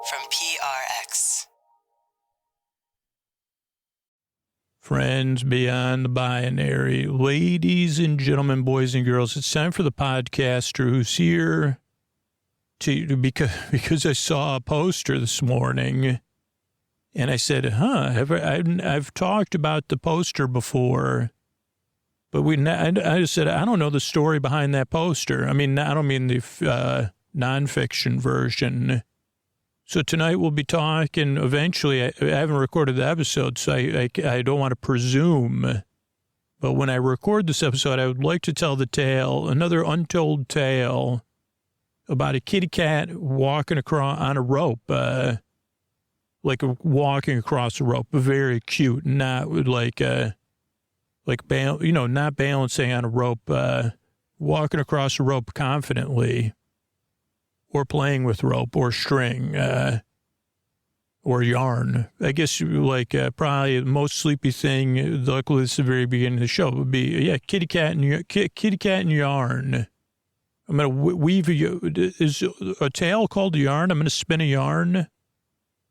from PRX. Friends beyond the binary, ladies and gentlemen, boys and girls, it's time for the podcaster who's here because I saw a poster this morning, and I said, I've talked about the poster before, but I just said, I don't know the story behind that poster. I mean, I don't mean the nonfiction version. So tonight we'll be talking, eventually, I haven't recorded the episode, so I don't want to presume. But when I record this episode, I would like to tell the tale, another untold tale about a kitty cat walking across on a rope, walking across a rope, very cute, not not balancing on a rope, walking across a rope confidently. Or playing with rope or string or yarn. I guess probably the most sleepy thing, luckily this is the very beginning of the show, would be, kitty cat and yarn. I'm going to weave is a tale called yarn? I'm going to spin a yarn.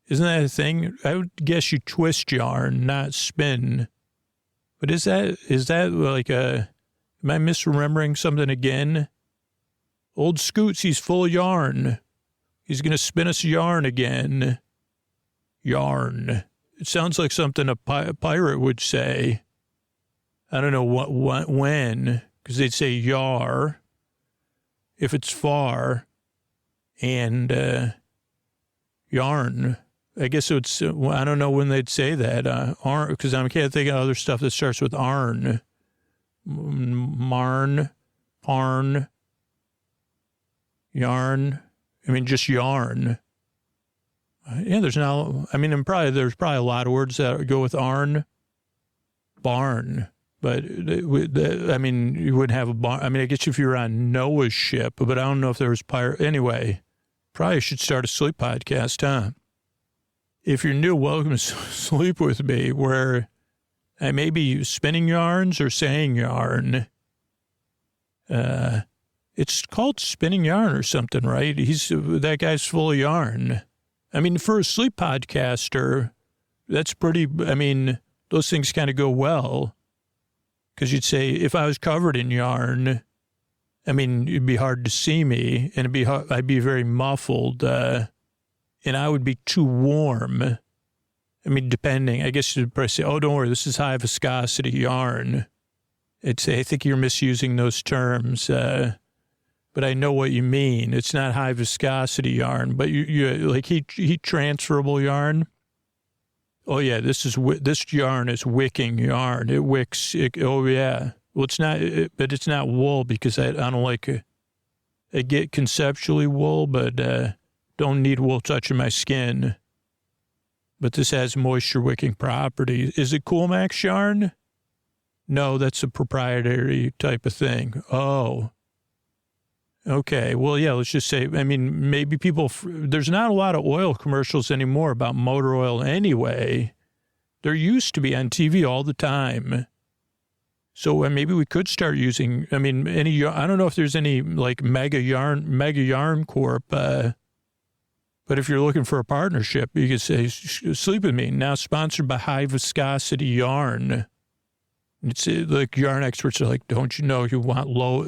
Isn't that a thing? I would guess you twist yarn, not spin. But is that am I misremembering something again? Old Scoots, he's full of yarn. He's going to spin us yarn again. Yarn. It sounds like something a pirate would say. I don't know when, because they'd say yar if it's far, and yarn. I guess it's, I don't know when they'd say that. Because I can't think of other stuff that starts with arn. Marn, parn. Yarn. I mean, just yarn. There's probably a lot of words that go with arn. Barn. But, you wouldn't have a barn. I mean, I guess if you were on Noah's ship, but I don't know if there was pirate. Anyway, probably should start a sleep podcast, huh? If you're new, welcome to Sleep With Me, where I may be spinning yarns or saying yarn. It's called spinning yarn or something, right? That guy's full of yarn. I mean, for a sleep podcaster, that's pretty, those things kind of go well. Because you'd say, if I was covered in yarn, it'd be hard to see me, and I'd be very muffled, and I would be too warm. Depending, I guess you'd probably say, oh, don't worry, this is high viscosity yarn. I think you're misusing those terms, but I know what you mean. It's not high viscosity yarn, but you like heat transferable yarn. Oh yeah, this yarn is wicking yarn. It wicks. Oh yeah. Well, it's not, but it's not wool because I don't like it. I get conceptually wool, but don't need wool touching my skin. But this has moisture wicking properties. Is it Cool Max yarn? No, that's a proprietary type of thing. Oh. Okay, well, yeah, let's just say, maybe there's not a lot of oil commercials anymore about motor oil anyway. There used to be on TV all the time. So maybe we could start using, I don't know if there's any Mega Yarn Corp, but if you're looking for a partnership, you could say, Sleep With Me, now sponsored by High Viscosity Yarn. It's like yarn experts are like, don't you know you want low?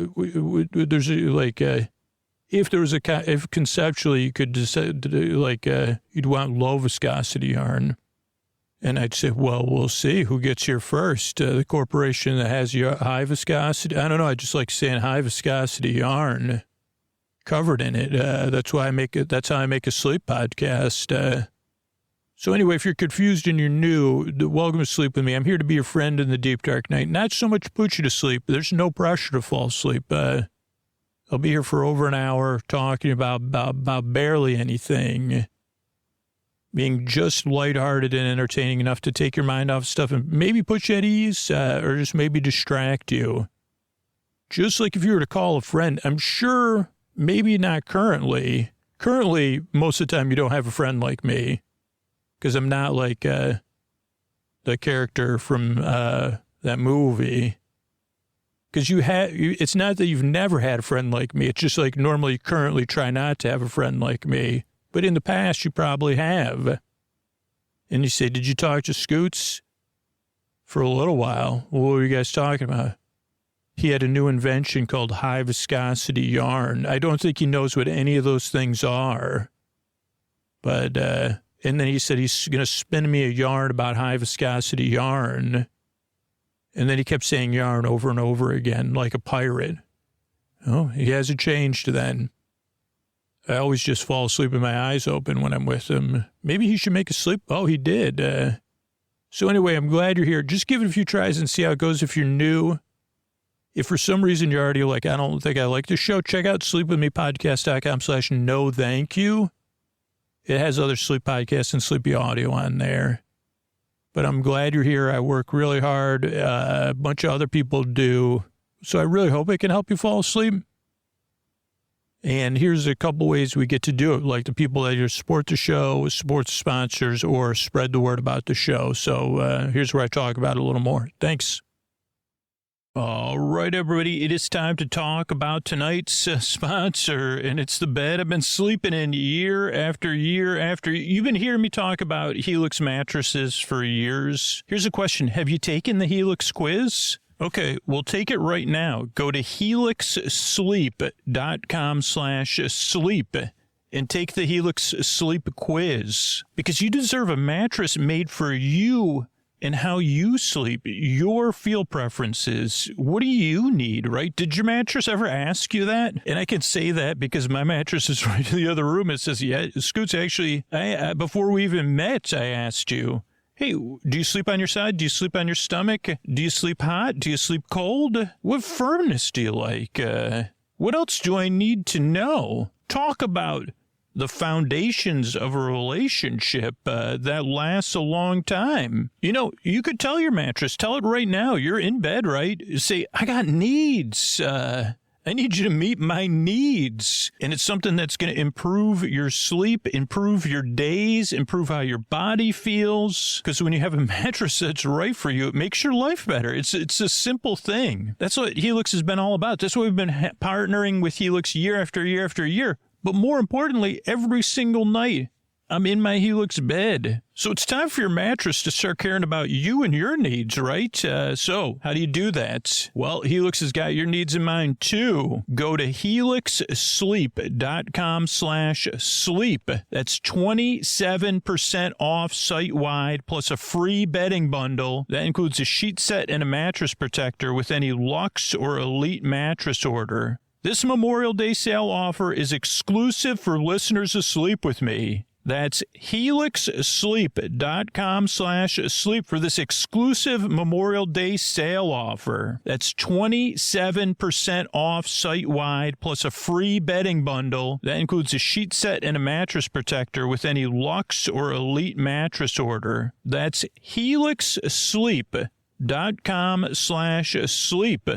There's if conceptually you could decide you'd want low viscosity yarn, and I'd say, well, we'll see who gets here first. The corporation that has your high viscosity. I don't know. I just like saying high viscosity yarn covered in it. That's why that's how I make a sleep podcast. So anyway, if you're confused and you're new, welcome to Sleep With Me. I'm here to be your friend in the deep, dark night. Not so much to put you to sleep. There's no pressure to fall asleep. I'll be here for over an hour talking about barely anything. Being just lighthearted and entertaining enough to take your mind off stuff and maybe put you at ease or just maybe distract you. Just like if you were to call a friend, I'm sure, maybe not currently. Currently, most of the time you don't have a friend like me. Because I'm not like the character from that movie. Because it's not that you've never had a friend like me. It's just like normally you currently try not to have a friend like me. but in the past you probably have. And you say, did you talk to Scoots? For a little while. What were you guys talking about? He had a new invention called high viscosity yarn. I don't think he knows what any of those things are. But, and then he said he's going to spin me a yarn about high viscosity yarn. And then he kept saying yarn over and over again, like a pirate. Oh, he hasn't changed then. I always just fall asleep with my eyes open when I'm with him. Maybe he should make a sleep. Oh, he did. So anyway, I'm glad you're here. Just give it a few tries and see how it goes if you're new. If for some reason you're already like, I don't think I like the show, check out sleepwithmepodcast.com/no thank you. It has other sleep podcasts and sleepy audio on there. But I'm glad you're here. I work really hard. A bunch of other people do. So I really hope it can help you fall asleep. And here's a couple ways we get to do it, like the people that either support the show, support the sponsors, or spread the word about the show. So here's where I talk about it a little more. Thanks. All right, everybody, it is time to talk about tonight's sponsor, and it's the bed I've been sleeping in year after year after. You've been hearing me talk about Helix mattresses for years. Here's a question. Have you taken the Helix quiz? Okay, well, take it right now. Go to helixsleep.com/sleep and take the Helix Sleep quiz, because you deserve a mattress made for you and how you sleep, your feel preferences. What do you need, right? Did your mattress ever ask you that? And I can say that because my mattress is right in the other room. It says, yeah, Scoots, actually, before we even met, I asked you, hey, do you sleep on your side? Do you sleep on your stomach? Do you sleep hot? Do you sleep cold? What firmness do you like? What else do I need to know? Talk about the foundations of a relationship that lasts a long time. You know, you could tell your mattress, tell it right now. You're in bed, right? Say, I got needs. I need you to meet my needs. And it's something that's going to improve your sleep, improve your days, improve how your body feels. Because when you have a mattress that's right for you, it makes your life better. It's a simple thing. That's what Helix has been all about. That's why we've been partnering with Helix year after year after year. But more importantly, every single night, I'm in my Helix bed. So it's time for your mattress to start caring about you and your needs, right? So how do you do that? Well, Helix has got your needs in mind, too. Go to helixsleep.com/sleep. That's 27% off site-wide, plus a free bedding bundle. That includes a sheet set and a mattress protector with any Luxe or Elite mattress order. This Memorial Day sale offer is exclusive for listeners of Sleep With Me. That's helixsleep.com/sleep for this exclusive Memorial Day sale offer. That's 27% off site-wide, plus a free bedding bundle. That includes a sheet set and a mattress protector with any Luxe or Elite mattress order. That's helixsleep.com/sleep.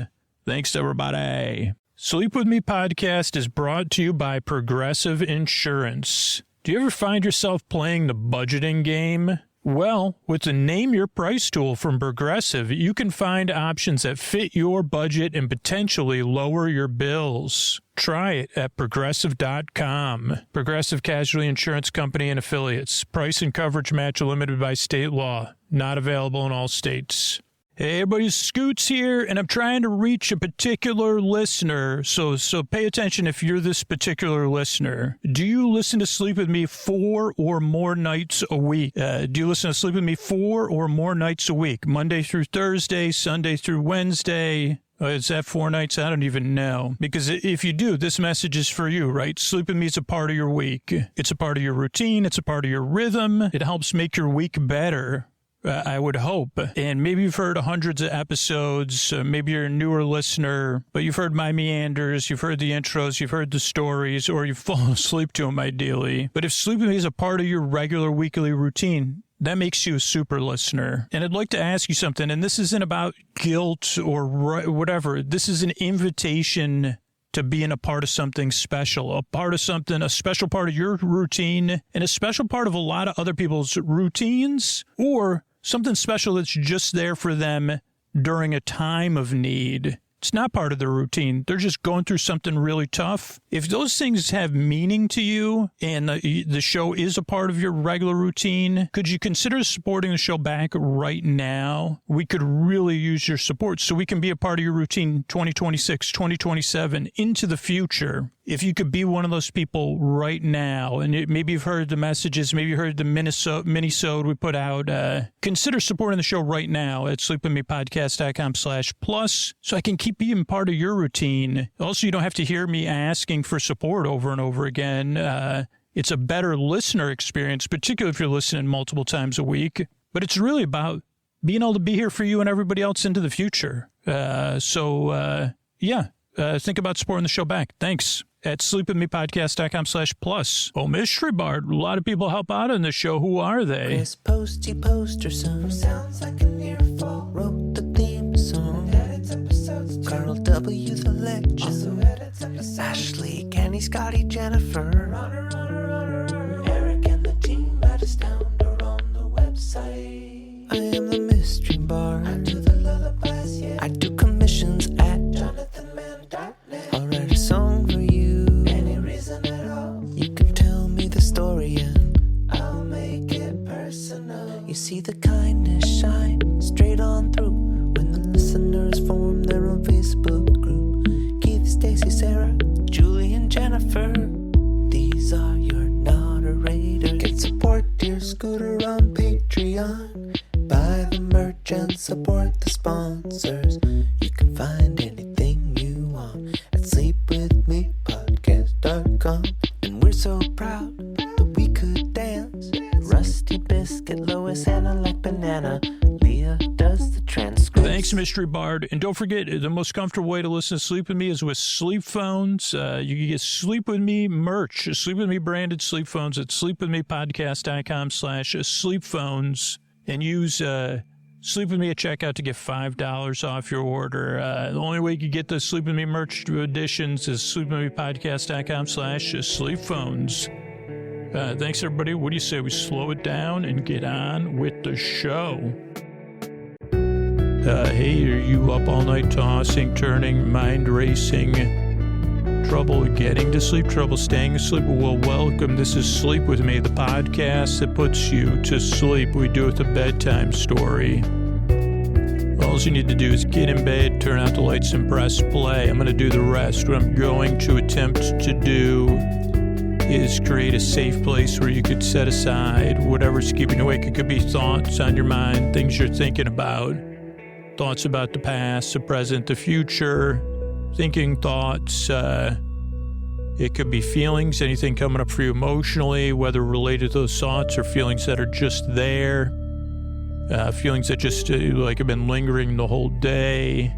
Thanks, everybody. Sleep With Me podcast is brought to you by Progressive Insurance. Do you ever find yourself playing the budgeting game? Well, with the Name Your Price tool from Progressive, you can find options that fit your budget and potentially lower your bills. Try it at Progressive.com. Progressive Casualty Insurance Company and Affiliates. Price and coverage match limited by state law. Not available in all states. Hey, everybody, Scoots here, and I'm trying to reach a particular listener, so pay attention if you're this particular listener. Do you listen to Sleep With Me 4 or more nights a week? Do you listen to Sleep With Me 4 or more nights a week? Monday through Thursday, Sunday through Wednesday? Is that 4 nights? I don't even know. Because if you do, this message is for you, right? Sleep With Me is a part of your week. It's a part of your routine. It's a part of your rhythm. It helps make your week better. I would hope. And maybe you've heard hundreds of episodes. Maybe you're a newer listener, but you've heard my meanders, you've heard the intros, you've heard the stories, or you've fallen asleep to them ideally. But if Sleep With Me is a part of your regular weekly routine, that makes you a super listener. And I'd like to ask you something, and this isn't about guilt or whatever. This is an invitation to being a part of something special, a part of something, a special part of your routine, and a special part of a lot of other people's routines, or something special that's just there for them during a time of need. It's not part of their routine. They're just going through something really tough. If those things have meaning to you and the show is a part of your regular routine, could you consider supporting the show back right now? We could really use your support so we can be a part of your routine 2026, 2027, into the future. If you could be one of those people right now, and maybe you've heard the messages, maybe you heard the mini-sode we put out, consider supporting the show right now at sleepwithmepodcast.com/plus so I can keep being part of your routine. Also, you don't have to hear me asking for support over and over again. It's a better listener experience, particularly if you're listening multiple times a week. But it's really about being able to be here for you and everybody else into the future. Think about supporting the show back. Thanks. At sleepwithmepodcast.com/plus. Oh, Mystery Bard. A lot of people help out on the show. Who are they? Chris Posty Poster Son sounds like an earful. Wrote the theme song. Edits episodes too. Carl W. the Legend. Also edits episodes. Ashley, Kenny, Scotty, Jennifer. Runner. Eric and the team at Astound are on the website. I am the Mystery Bard. I do the lullabies, yeah. I do commissions at jonathanmann.net. I'll write a song for you. Any reason at all. You can tell me the story and I'll make it personal. You see the kindness shine straight on through when the listeners form their own Facebook group. Keith, Stacy, Sarah, Julie, and Jennifer. These are your moderators. Get support dear Scooter on Patreon. Buy the merch and support the sponsors. You can find anything you want at sleepwithmepodcast.com. And we're so proud that we could dance. Rusty Biscuit, Lois, Anna like banana. Leah does the transcripts. Thanks, Mystery Bard. And don't forget, the most comfortable way to listen to Sleep With Me is with sleep phones. You can get Sleep With Me merch, Sleep With Me branded sleep phones at sleepwithmepodcast.com/sleep phones. And use Sleep With Me at checkout to get $5 off your order. The only way you can get the Sleep With Me merch editions is sleepwithmepodcast.com/sleep phones. Thanks, everybody. What do you say we slow it down and get on with the show? Hey, are you up all night tossing, turning, mind racing? Trouble getting to sleep, trouble staying asleep? Well, welcome. This is Sleep With Me, the podcast that puts you to sleep. We do it with a bedtime story. All you need to do is get in bed, turn out the lights, and press play. I'm going to do the rest. What I'm going to attempt to do is create a safe place where you could set aside whatever's keeping you awake. It could be thoughts on your mind, things you're thinking about, thoughts about the past, the present, the future, thinking thoughts. It could be feelings, anything coming up for you emotionally, whether related to those thoughts or feelings that are just there. Feelings that just like have been lingering the whole day.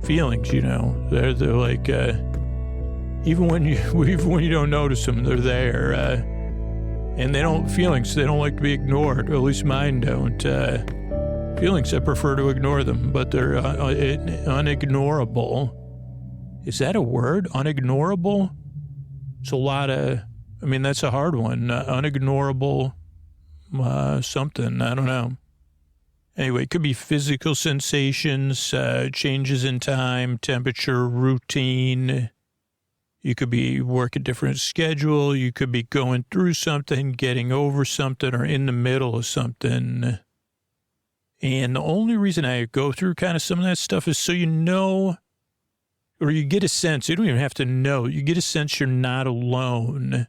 Feelings, they're like even when you don't notice them, they're there. And they don't like to be ignored. Or at least mine don't. Feelings, I prefer to ignore them, but they're unignorable. Is that a word? Unignorable? It's a lot of, that's a hard one. Unignorable something, I don't know. Anyway, it could be physical sensations, changes in time, temperature, routine. You could be working a different schedule. You could be going through something, getting over something, or in the middle of something. And the only reason I go through kind of some of that stuff is so you know, or you get a sense, you don't even have to know, you get a sense you're not alone.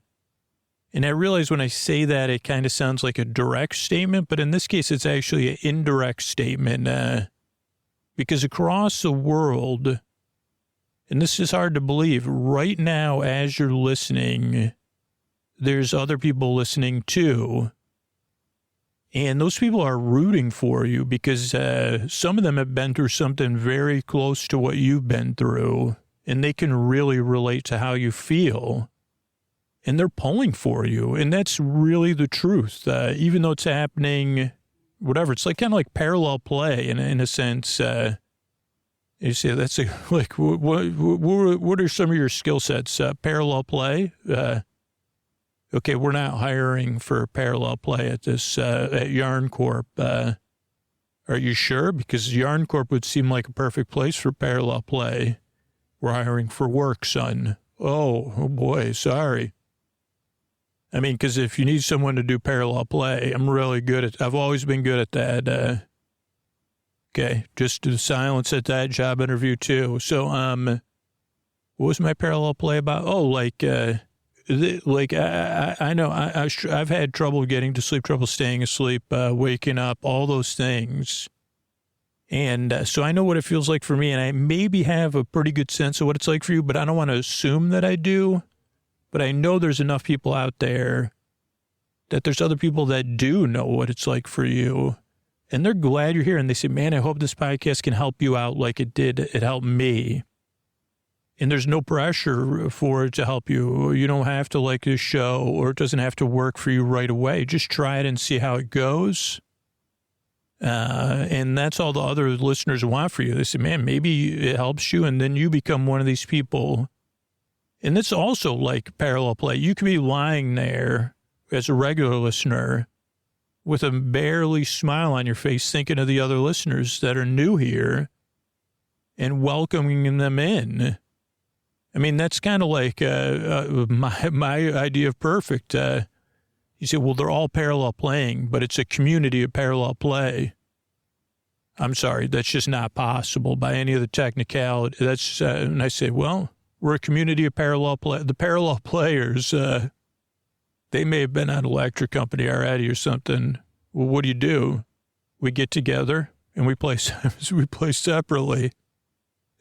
And I realize when I say that, it kind of sounds like a direct statement, but in this case, it's actually an indirect statement. Because across the world, and this is hard to believe, right now as you're listening, there's other people listening too. And those people are rooting for you because some of them have been through something very close to what you've been through, and they can really relate to how you feel. And they're pulling for you, and that's really the truth. Even though it's happening, whatever, it's like kind of like parallel play in a sense. You see, that's like what are some of your skill sets? Parallel play. Okay, we're not hiring for parallel play at this at Yarn Corp. Are you sure? Because Yarn Corp would seem like a perfect place for parallel play. We're hiring for work, son. Oh boy, sorry. I mean, because if you need someone to do parallel play, I've always been good at that. Okay, just do silence at that job interview too. So, what was my parallel play about? Oh, I know I've had trouble getting to sleep, trouble staying asleep, waking up, all those things. And so I know what it feels like for me, and I maybe have a pretty good sense of what it's like for you, but I don't want to assume that I do. But I know there's enough people out there that there's other people that do know what it's like for you. And they're glad you're here. And they say, man, I hope this podcast can help you out like it helped me. And there's no pressure for it to help you. You don't have to like this show, or it doesn't have to work for you right away. Just try it and see how it goes. And that's all the other listeners want for you. They say, man, maybe it helps you, and then you become one of these people. And it's also like parallel play. You could be lying there as a regular listener with a barely smile on your face, thinking of the other listeners that are new here and welcoming them in. I mean, that's kind of like my idea of perfect. You say, well, they're all parallel playing, but it's a community of parallel play. I'm sorry, that's just not possible by any of the technicality. And I say, well, we're a community of parallel play. The parallel players, they may have been on Electric Company already or something. Well, what do? We get together and we play separately.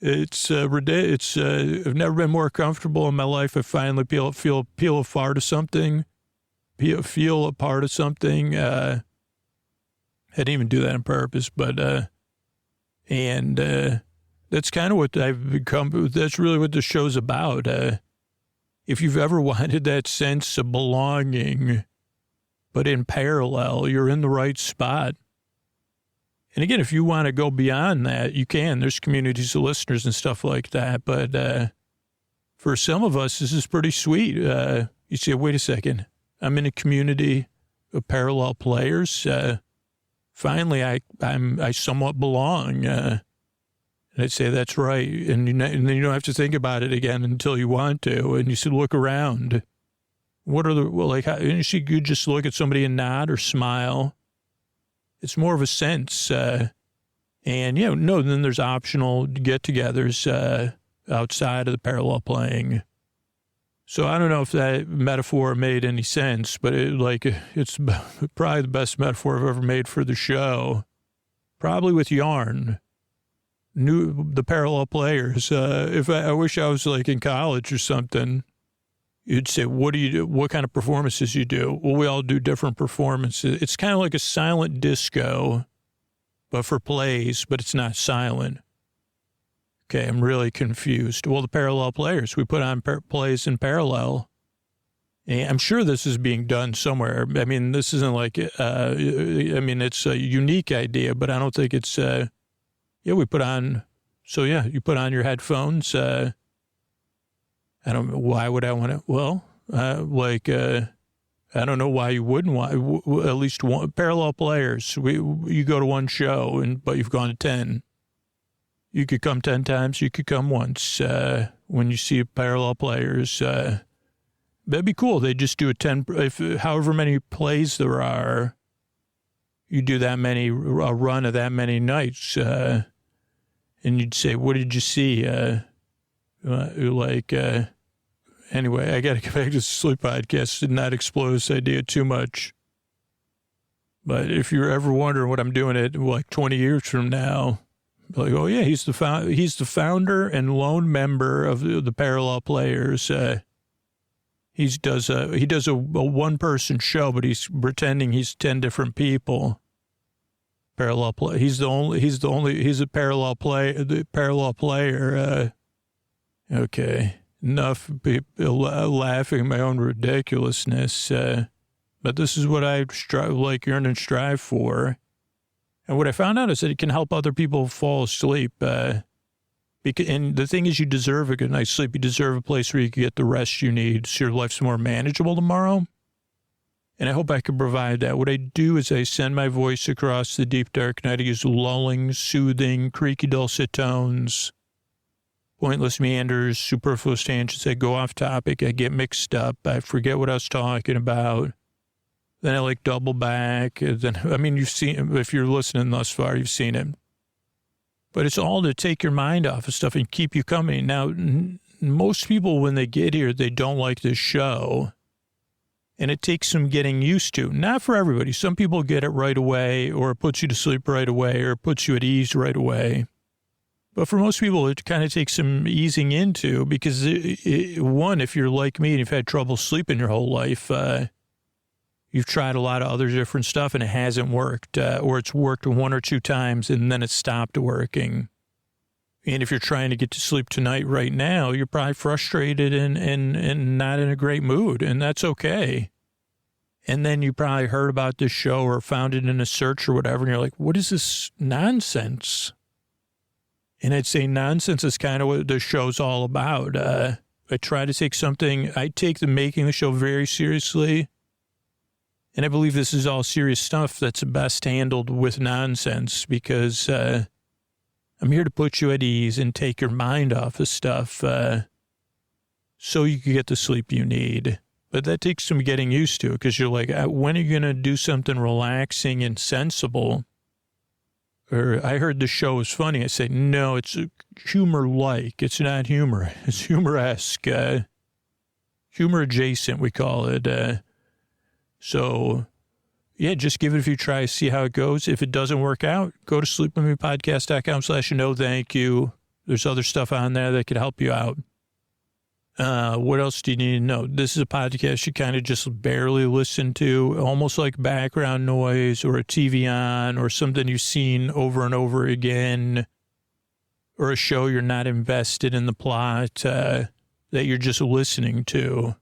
I've never been more comfortable in my life. I finally feel a part of something. Feel a part of something. I didn't even do that on purpose, but that's kind of what I've become. That's really what the show's about. If you've ever wanted that sense of belonging, but in parallel, you're in the right spot. And again, if you want to go beyond that, you can. There's communities of listeners and stuff like that. But for some of us, this is pretty sweet. You say, wait a second. I'm in a community of parallel players. Finally, I somewhat belong. And I'd say that's right. And then you don't have to think about it again until you want to. And you should look around. What are you could just look at somebody and nod or smile. It's more of a sense. Then there's optional get-togethers outside of the parallel playing. So I don't know if that metaphor made any sense, but it's probably the best metaphor I've ever made for the show. Probably with Yarn. The parallel players. I wish I was like in college or something. You'd say, what do you do? What kind of performances you do? Well, we all do different performances. It's kind of like a silent disco, but for plays, but it's not silent. Okay, I'm really confused. Well, the parallel players, we put on plays in parallel. And I'm sure this is being done somewhere. I mean, this isn't like, it's a unique idea, but I don't think it's, we put on, you put on your headphones. I don't know. Why would I want to? Well, I don't know why you wouldn't want, at least one parallel players. You go to one show but you've gone to 10. You could come 10 times. You could come once. When you see parallel players, that'd be cool. They just do however many plays there are, you do a run of that many nights. And you'd say, what did you see? Anyway, I got to get back to the sleep podcast and not explode this idea too much. But if you're ever wondering what I'm doing at 20 years from now, like, oh yeah, he's the founder and lone member of the parallel players. He does a one person show, but he's pretending he's 10 different people. Parallel play. He's a parallel player. Okay. Enough people laughing at my own ridiculousness. But this is what I yearn and strive for. And what I found out is that it can help other people fall asleep. And the thing is, you deserve a good night's sleep. You deserve a place where you can get the rest you need so your life's more manageable tomorrow. And I hope I can provide that. What I do is I send my voice across the deep, dark night. I use lulling, soothing, creaky, dulcet tones, pointless meanders, superfluous tangents. I go off topic. I get mixed up. I forget what I was talking about. Then I like double back. Then, I mean, you've seen, if you're listening thus far, you've seen it. But it's all to take your mind off of stuff and keep you coming. Now, most people, when they get here, they don't like this show. And it takes some getting used to. Not for everybody. Some people get it right away, or it puts you to sleep right away, or it puts you at ease right away. But for most people, it kind of takes some easing into, because one, if you're like me and you've had trouble sleeping your whole life, you've tried a lot of other different stuff and it hasn't worked, or it's worked one or two times and then it stopped working. And if you're trying to get to sleep tonight right now, you're probably frustrated and not in a great mood, and that's okay. And then you probably heard about this show or found it in a search or whatever, and you're like, what is this nonsense? And I'd say nonsense is kind of what the show's all about. I try to take I take the making the show very seriously. And I believe this is all serious stuff that's best handled with nonsense, because I'm here to put you at ease and take your mind off of stuff so you can get the sleep you need. But that takes some getting used to, because you're like, when are you going to do something relaxing and sensible? Or I heard the show was funny. I said, no, it's humor-like. It's not humor. It's humor-esque. Humor adjacent, we call it. So, yeah, just give it a few tries, see how it goes. If it doesn't work out, go to sleepwithmepodcast.com/no thank you. There's other stuff on there that could help you out. What else do you need to know? This is a podcast you kind of just barely listen to, almost like background noise or a TV on or something you've seen over and over again, or a show you're not invested in the plot that you're just listening to.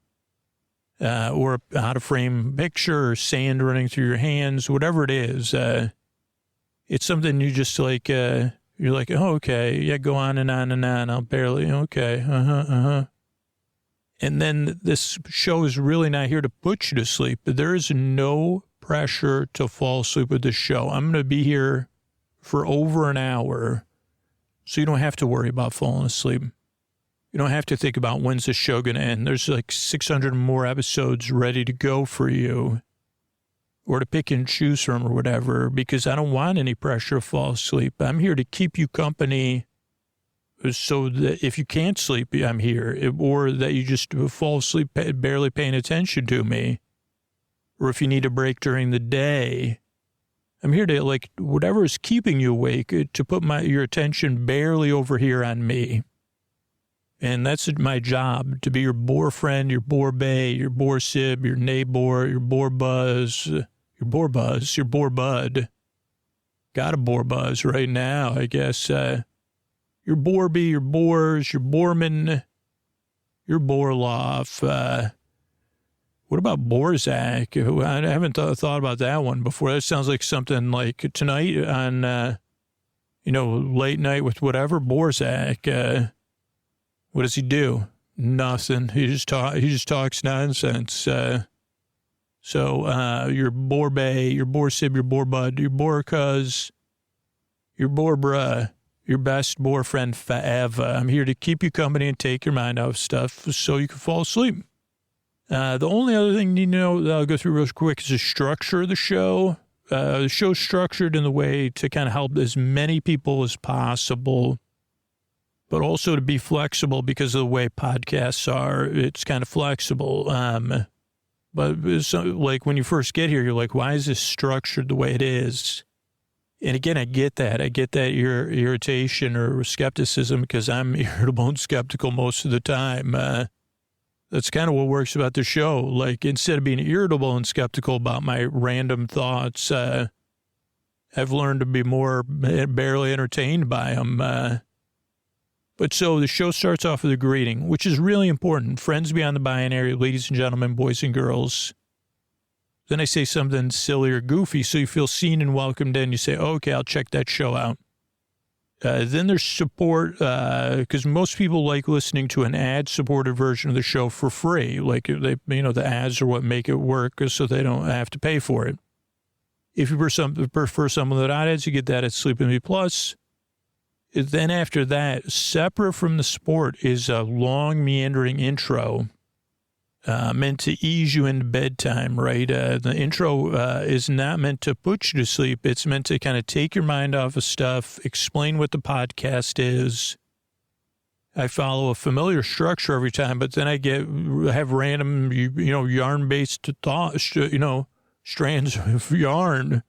Or a out-of-frame picture or sand running through your hands, whatever it is. It's something you just like, you're like, oh, okay, yeah, go on and on and on. I'll barely, okay, And then this show is really not here to put you to sleep. But there is no pressure to fall asleep with this show. I'm going to be here for over an hour, so you don't have to worry about falling asleep. You don't have to think about when's the show going to end. There's like 600 more episodes ready to go for you, or to pick and choose from or whatever, because I don't want any pressure to fall asleep. I'm here to keep you company so that if you can't sleep, I'm here, or that you just fall asleep barely paying attention to me, or if you need a break during the day, I'm here to, like, whatever is keeping you awake, to put your attention barely over here on me. And that's my job, to be your bore friend, your bore bae, your bore sib, your neighbor, your bore buzz, your bore bud. Got a bore buzz right now, I guess. Your Borby, your Boers, your Borman, your Borloff. What about Borzak? I haven't thought about that one before. That sounds like something like tonight on, late night with whatever, Borzak. What does he do? Nothing. He just talks nonsense. Your bore bae, your bore sib, your bore bud, your bore cuz, your bore bruh, your best bore friend forever. I'm here to keep you company and take your mind off stuff so you can fall asleep. The only other thing you know that I'll go through real quick is the structure of the show. The show's structured in the way to kind of help as many people as possible, but also to be flexible because of the way podcasts are. It's kind of flexible. But so, like, when you first get here, you're like, why is this structured the way it is? And again, I get that. I get that your irritation or skepticism, because I'm irritable and skeptical most of the time. That's kind of what works about the show. Like, instead of being irritable and skeptical about my random thoughts, I've learned to be more barely entertained by them. But so the show starts off with a greeting, which is really important. Friends beyond the binary, ladies and gentlemen, boys and girls. Then I say something silly or goofy, so you feel seen and welcomed in. You say, okay, I'll check that show out. Then there's support, because most people like listening to an ad-supported version of the show for free. Like, the ads are what make it work, so they don't have to pay for it. If you prefer something without ads, you get that at Sleep With Me Plus. Then after that, separate from the support, is a long, meandering intro meant to ease you into bedtime, right? The intro is not meant to put you to sleep. It's meant to kind of take your mind off of stuff, explain what the podcast is. I follow a familiar structure every time, but then I have random, yarn-based thoughts, strands of yarn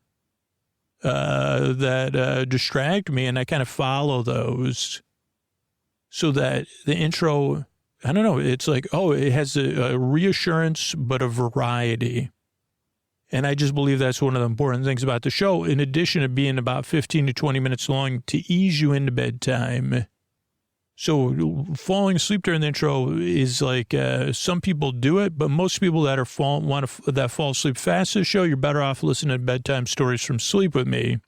that distract me, and I kind of follow those so that the intro, I don't know, it's like, it has a reassurance, but a variety. And I just believe that's one of the important things about the show, in addition to being about 15 to 20 minutes long, to ease you into bedtime. So falling asleep during the intro is like, some people do it, but most people that fall asleep fast to the show, you're better off listening to bedtime stories from Sleep With Me.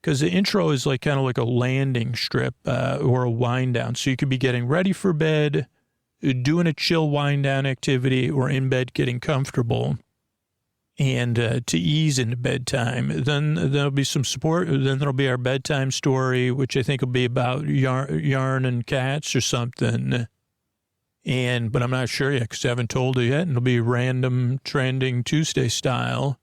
Because the intro is like kind of like a landing strip or a wind down. So you could be getting ready for bed, doing a chill wind down activity, or in bed getting comfortable. And to ease into bedtime. Then there'll be some support. Then there'll be our bedtime story, which I think will be about yarn and cats or something. But I'm not sure yet because I haven't told it yet. And it'll be random trending Tuesday style.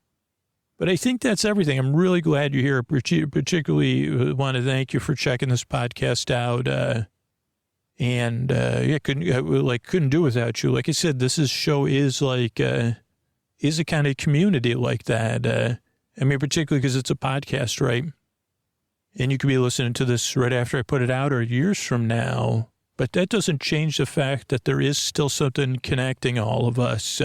But I think that's everything. I'm really glad you're here. Particularly want to thank you for checking this podcast out. Couldn't do without you. Like I said, show is like, is a kind of community like that. Particularly because it's a podcast, right? And you could be listening to this right after I put it out or years from now. But that doesn't change the fact that there is still something connecting all of us.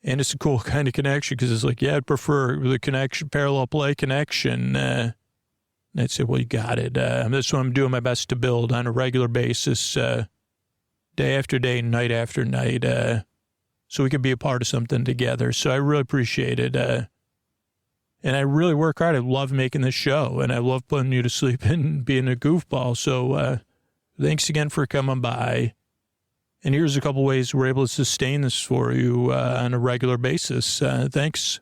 And it's a cool kind of connection because it's like, I'd prefer the connection, parallel play connection. And I'd say, well, you got it. That's what I'm doing my best to build on a regular basis, day after day, night after night, so we could be a part of something together. So I really appreciate it. And I really work hard. I love making this show, and I love putting you to sleep and being a goofball. So thanks again for coming by. And here's a couple ways we're able to sustain this for you on a regular basis. Thanks.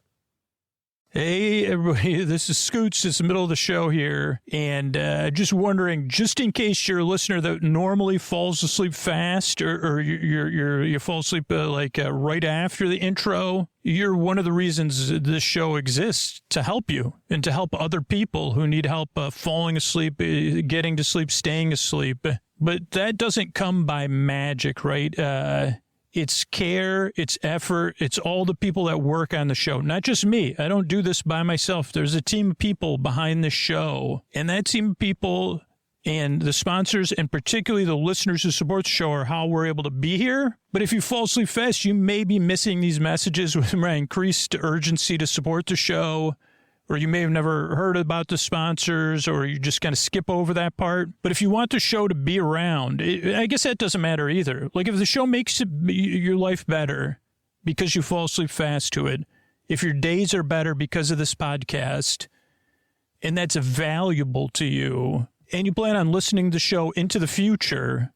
Hey, everybody, this is Scoots. It's the middle of the show here. And just wondering, just in case you're a listener that normally falls asleep fast or you fall asleep right after the intro, you're one of the reasons this show exists, to help you and to help other people who need help falling asleep, getting to sleep, staying asleep. But that doesn't come by magic, right? It's care, it's effort, it's all the people that work on the show. Not just me. I don't do this by myself. There's a team of people behind the show. And that team of people and the sponsors, and particularly the listeners who support the show, are how we're able to be here. But if you fall asleep fast, you may be missing these messages with my increased urgency to support the show. Or you may have never heard about the sponsors, or you just kind of skip over that part. But if you want the show to be around, I guess that doesn't matter either. Like if the show makes your life better because you fall asleep fast to it, if your days are better because of this podcast, and that's valuable to you, and you plan on listening to the show into the future,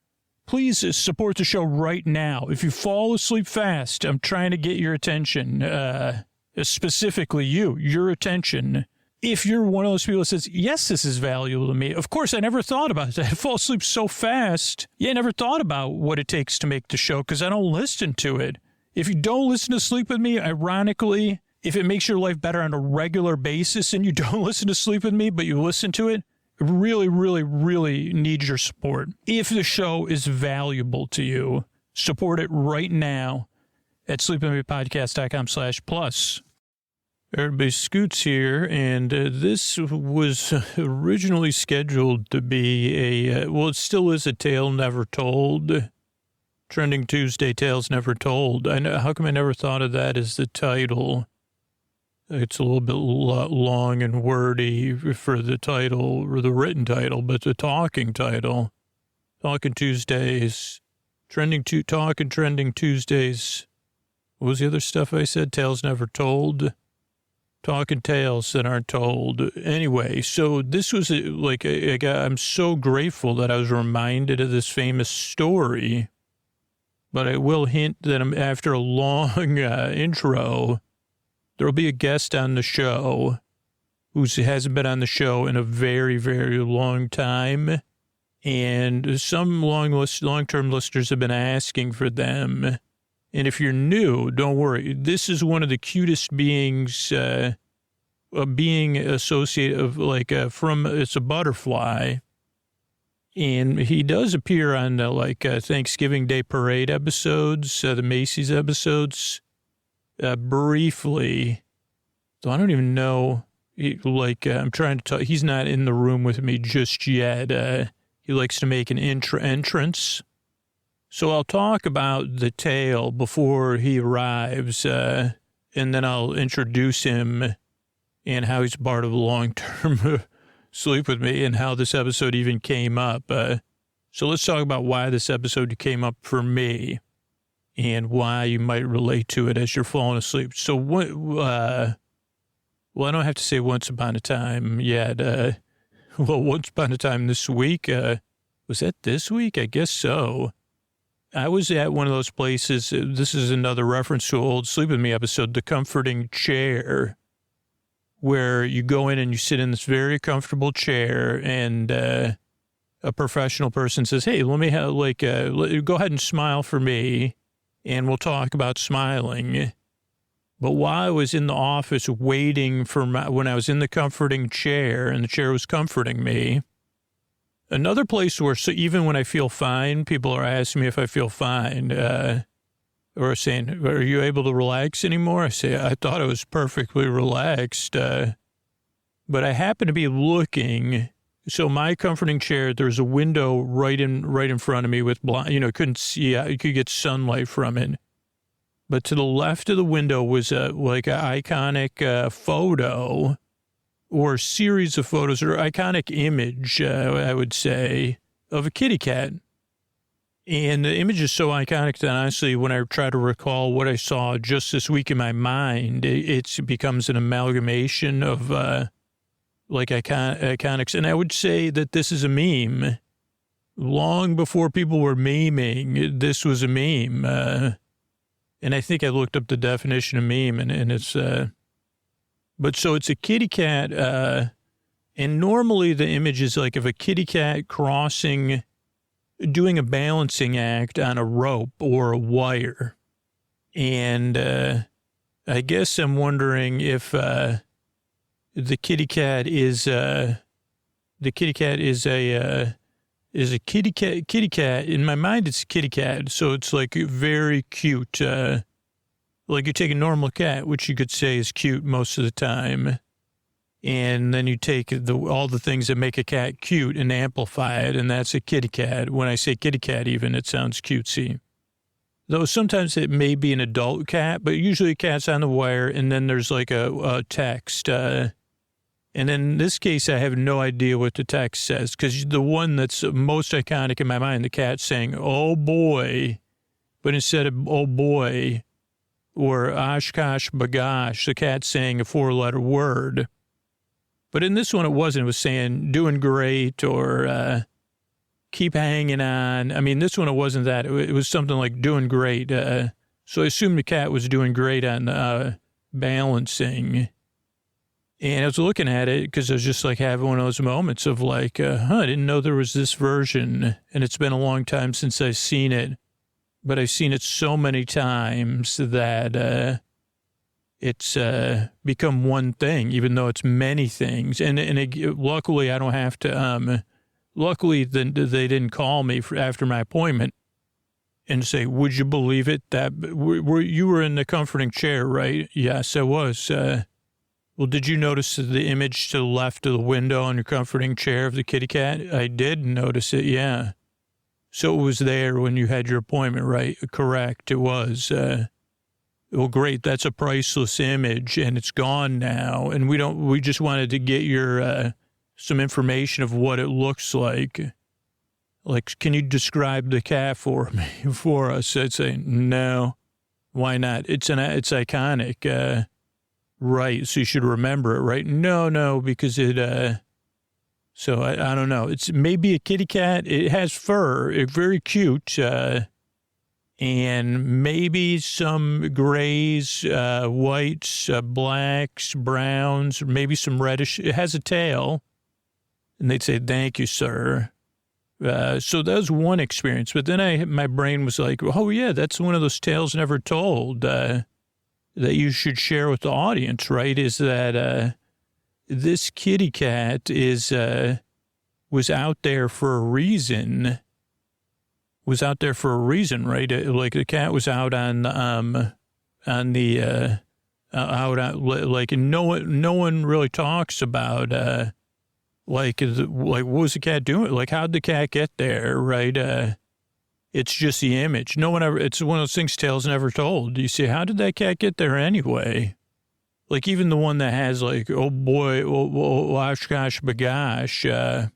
please support the show right now. If you fall asleep fast, I'm trying to get your attention, specifically your attention. If you're one of those people that says, yes, this is valuable to me. Of course, I never thought about that. I fall asleep so fast. I never thought about what it takes to make the show because I don't listen to it. If you don't listen to Sleep With Me, ironically, if it makes your life better on a regular basis and you don't listen to Sleep With Me, but you listen to it, I really, really, really need your support. If the show is valuable to you, support it right now at sleepwithmepodcast.com/plus. Everybody, Scoots here, and this was originally scheduled to be it still is a Tale Never Told. Trending Tuesday, Tales Never Told. I know, how come I never thought of that as the title? It's a little bit long and wordy for the title, or the written title, but the talking title. Talking Tuesdays. Trending Tuesdays. What was the other stuff I said? Tales Never Told. talking tales that aren't told. Anyway, so this was I'm so grateful that I was reminded of this famous story. But I will hint that after a long intro, there will be a guest on the show who hasn't been on the show in a very, very long time. And some long-term listeners have been asking for them. And if you're new, don't worry. This is one of the cutest beings, being associated it's a butterfly. And he does appear on Thanksgiving Day Parade episodes, the Macy's episodes, briefly. So I don't even know. I'm trying to talk. He's not in the room with me just yet. He likes to make an entrance. So I'll talk about the tale before he arrives, and then I'll introduce him and how he's part of a long-term sleep with me and how this episode even came up. So let's talk about why this episode came up for me and why you might relate to it as you're falling asleep. So I don't have to say once upon a time yet. Once upon a time this week, was that this week? I guess so. I was at one of those places. This is another reference to an old Sleep With Me episode, The Comforting Chair, where you go in and you sit in this very comfortable chair and a professional person says, hey, let me have go ahead and smile for me and we'll talk about smiling. But while I was in the office waiting for when I was in the comforting chair and the chair was comforting me, another place where even when I feel fine, people are asking me if I feel fine, or saying, are you able to relax anymore? I say, I thought I was perfectly relaxed. But I happen to be looking. So my comforting chair, there's a window right in front of me with couldn't see, you could get sunlight from it. But to the left of the window was an iconic photo or series of photos or iconic image, I would say, of a kitty cat. And the image is so iconic that honestly, when I try to recall what I saw just this week in my mind, it becomes an amalgamation of iconics. And I would say that this is a meme. Long before people were memeing, this was a meme. And I think I looked up the definition of meme, and it's, but so it's a kitty cat, and normally the image is like of a kitty cat doing a balancing act on a rope or a wire. And I guess I'm wondering if the kitty cat is a kitty cat. In my mind, it's a kitty cat. So it's like very cute. Like you take a normal cat, which you could say is cute most of the time. And then you take all the things that make a cat cute and amplify it. And that's a kitty cat. When I say kitty cat, even, it sounds cutesy. Though sometimes it may be an adult cat, but usually a cat's on the wire. And then there's like a text, and in this case, I have no idea what the text says, because the one that's most iconic in my mind, the cat saying, oh boy, but instead of oh boy or oshkosh bagosh, the cat saying a 4-letter word. But in this one, it wasn't. It was saying doing great or keep hanging on. I mean, this one, it wasn't that. It was something like doing great. So I assumed the cat was doing great on balancing. And I was looking at it because I was just like having one of those moments of like, I didn't know there was this version. And it's been a long time since I've seen it. But I've seen it so many times that it's become one thing, even though it's many things. And luckily, I don't have to, luckily, they didn't call me after my appointment and say, would you believe it? That you were in the comforting chair, right? Yes, I was. Well, did you notice the image to the left of the window on your comforting chair of the kitty cat? I did notice it, yeah. So it was there when you had your appointment, right? Correct, it was. Well, great, that's a priceless image, and it's gone now. And we just wanted to get your some information of what it looks like. Like, can you describe the cat for us? I'd say, no, why not? It's iconic. Right, so you should remember it, right? No, because it, so I don't know. It's maybe a kitty cat. It has fur, it's very cute, and maybe some grays, whites, blacks, browns, maybe some reddish. It has a tail, and they'd say, "Thank you, sir." So that was one experience, but then my brain was like, "Oh yeah, that's one of those tales never told that you should share with the audience, right?" Is that this kitty cat was out there for a reason. Was out there for a reason, right? Like the cat was out on the out on, like no one really talks about like what was the cat doing? Like how'd the cat get there, right? It's just the image. No one ever. It's one of those things tales never told. You see, how did that cat get there anyway? Like even the one that has like, oh boy, wash gosh bagosh,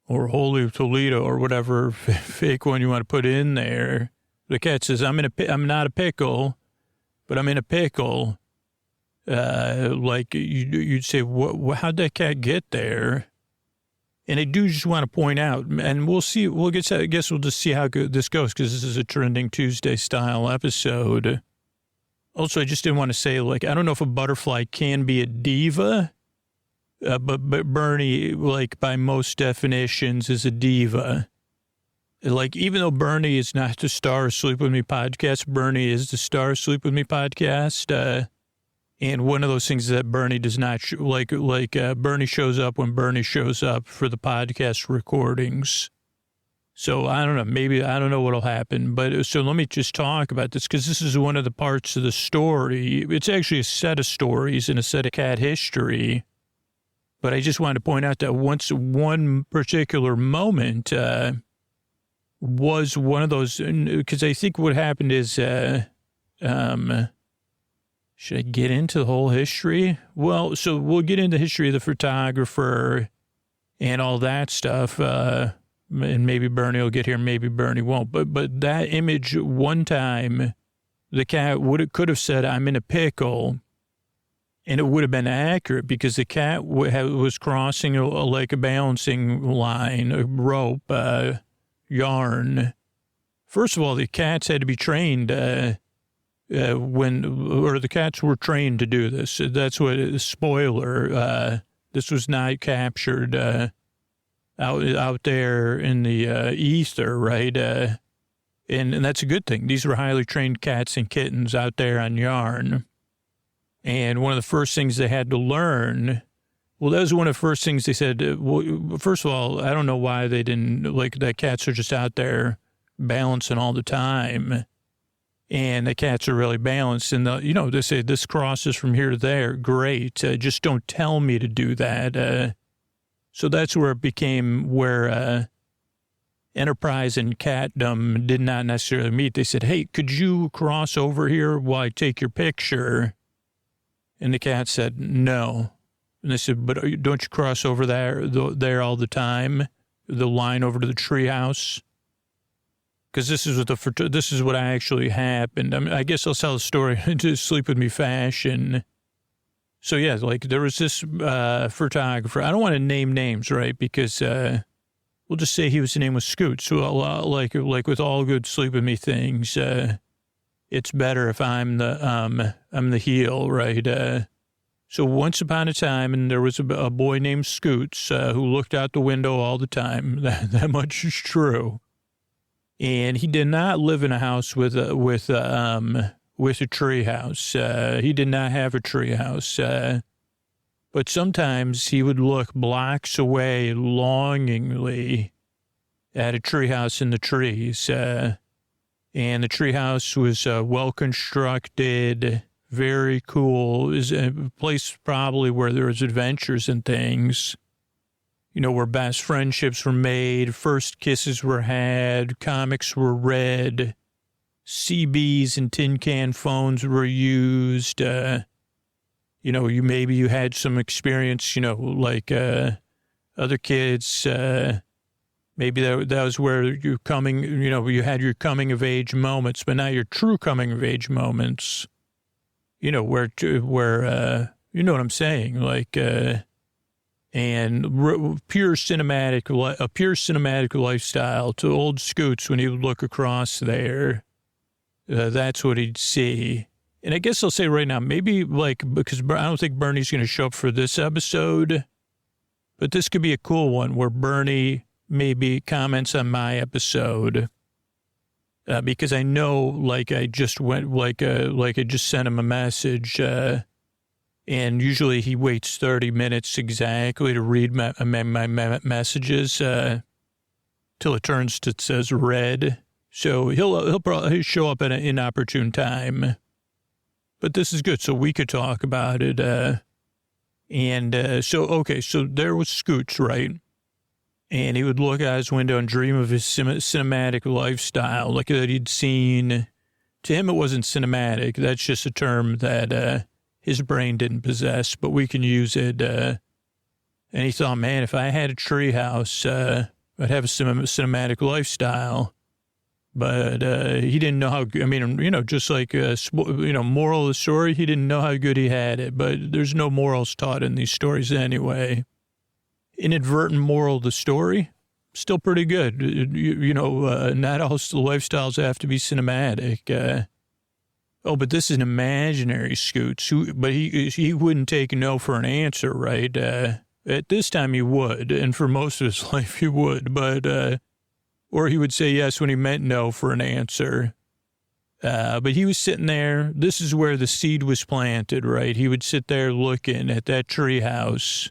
or Holy Toledo or whatever fake one you want to put in there. The cat says, I'm not a pickle, but I'm in a pickle. Like you'd say, how'd that cat get there? And I do just want to point out, and we'll see, I guess we'll just see how good this goes because this is a Trending Tuesday style episode. Also, I just didn't want to say, like, I don't know if a butterfly can be a diva. But Bernie, like by most definitions, is a diva. Like even though Bernie is not the star of Sleep With Me podcast, Bernie is the star of Sleep With Me podcast. And one of those things that Bernie does not Bernie shows up when Bernie shows up for the podcast recordings. So I don't know, maybe I don't know what'll happen. But so let me just talk about this because this is one of the parts of the story. It's actually a set of stories and a set of cat history. But I just wanted to point out that one particular moment was one of those, because I think what happened is, should I get into the whole history? Well, so we'll get into the history of the photographer and all that stuff. And maybe Bernie will get here, maybe Bernie won't. But that image, one time, the cat could have said, "I'm in a pickle." And it would have been accurate because the cat was crossing like a balancing line, a rope, yarn. First of all, the cats had to be trained the cats were trained to do this. That's what, spoiler, this was not captured out there in the ether, right? And that's a good thing. These were highly trained cats and kittens out there on yarn. And one of the first things they had to learn, well, that was one of the first things they said. Well, first of all, I don't know why they didn't, like, that cats are just out there balancing all the time. And the cats are really balanced. And, they say this crosses from here to there. Great. Just don't tell me to do that. So that's where it became where Enterprise and catdom did not necessarily meet. They said, hey, could you cross over here while I take your picture? And the cat said, no. And they said, but don't you cross over there all the time? The line over to the treehouse? Because this is what actually happened. I mean, I guess I'll tell the story into Sleep With Me fashion. So yeah, like there was this photographer. I don't want to name names, right? Because we'll just say his name was Scoot. So like with all good Sleep With Me things, it's better if I'm the heel, right? So once upon a time, and there was a boy named Scoots who looked out the window all the time. That much is true. And he did not live in a house with a tree house. He did not have a tree house. But sometimes he would look blocks away longingly at a tree house in the trees. And the treehouse was well constructed, very cool. It was a place probably where there was adventures and things. Where best friendships were made, first kisses were had, comics were read, CBs and tin can phones were used. You had some experience, like other kids. Maybe that was where you had your coming of age moments, but not your true coming of age moments. you know, where you know what I'm saying? Like, and pure cinematic lifestyle to old Scoots when he would look across there. That's what he'd see. And I guess I'll say right now, maybe like, because I don't think Bernie's going to show up for this episode, but this could be a cool one where Bernie maybe comments on my episode. Because I know, like, I just sent him a message, and usually he waits 30 minutes exactly to read my messages, till it turns to, it says read. So he'll probably show up at an inopportune time. But this is good, so we could talk about it. So there was Scoots, right? And he would look out his window and dream of his cinematic lifestyle, like that he'd seen. To him, it wasn't cinematic. That's just a term that his brain didn't possess, but we can use it. And he thought, man, if I had a treehouse, I'd have a cinematic lifestyle. But he didn't know how, I mean, you know, just like, moral of the story, he didn't know how good he had it. But there's no morals taught in these stories anyway. Inadvertent moral of the story, still pretty good. Not all lifestyles have to be cinematic. But this is an imaginary Scoots. But he wouldn't take no for an answer, right? At this time he would, and for most of his life he would. But or he would say yes when he meant no for an answer. But he was sitting there. This is where the seed was planted, right? He would sit there looking at that tree house.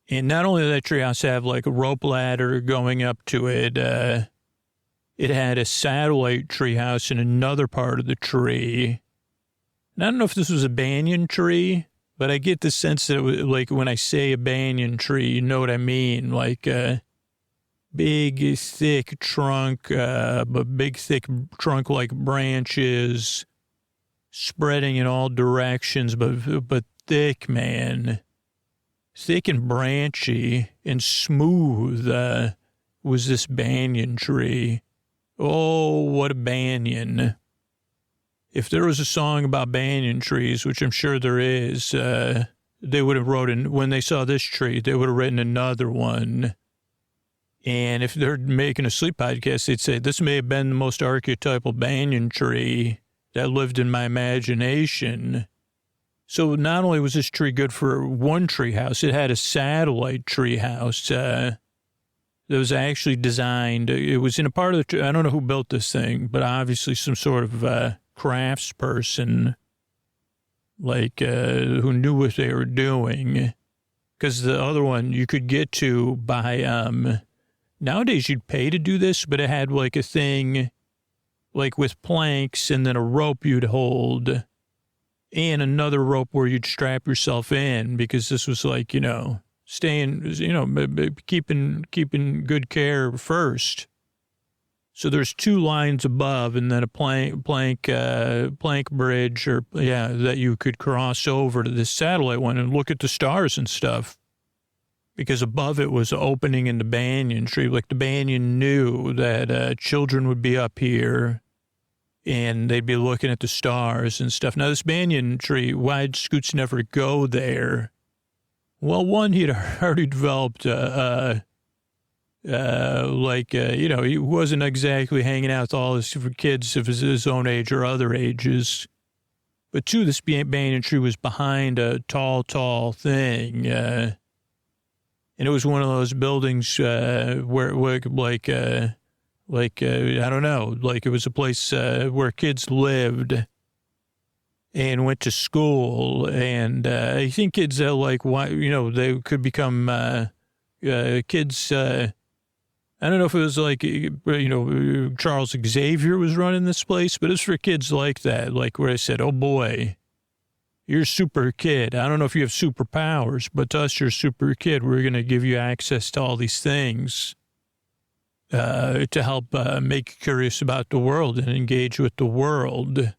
And not only did that treehouse have like a rope ladder going up to it, it had a satellite treehouse in another part of the tree. And I don't know if this was a banyan tree, but I get the sense that it was, like when I say a banyan tree, you know what I mean? Like a big, thick trunk, like branches spreading in all directions, but thick, man. Thick and branchy and smooth was this banyan tree. Oh, what a banyan. If there was a song about banyan trees, which I'm sure there is, they would have when they saw this tree, they would have written another one. And if they're making a sleep podcast, they'd say, this may have been the most archetypal banyan tree that lived in my imagination. So not only was this tree good for one tree house, it had a satellite tree house that was actually designed. It was in a part of the tree. I don't know who built this thing, but obviously some sort of crafts person, like who knew what they were doing. Because the other one you could get to by, nowadays you'd pay to do this, but it had like a thing like with planks and then a rope you'd hold. And another rope where you'd strap yourself in, because this was like, keeping good care first. So there's two lines above and then a plank bridge that you could cross over to this satellite one and look at the stars and stuff. Because above it was an opening in the banyan tree. Like the banyan knew that children would be up here. And they'd be looking at the stars and stuff. Now, this banyan tree, why'd Scoots never go there? Well, one, he'd already developed, he wasn't exactly hanging out with all his kids of his own age or other ages. But two, this banyan tree was behind a tall thing. And it was one of those buildings I don't know, like it was a place where kids lived and went to school. And I think kids, they could become kids. I don't know if it was like, Charles Xavier was running this place, but it's for kids like that, like where I said, oh boy, you're a super kid. I don't know if you have superpowers, but to us, you're a super kid. We're going to give you access to all these things. To help make you curious about the world and engage with the world.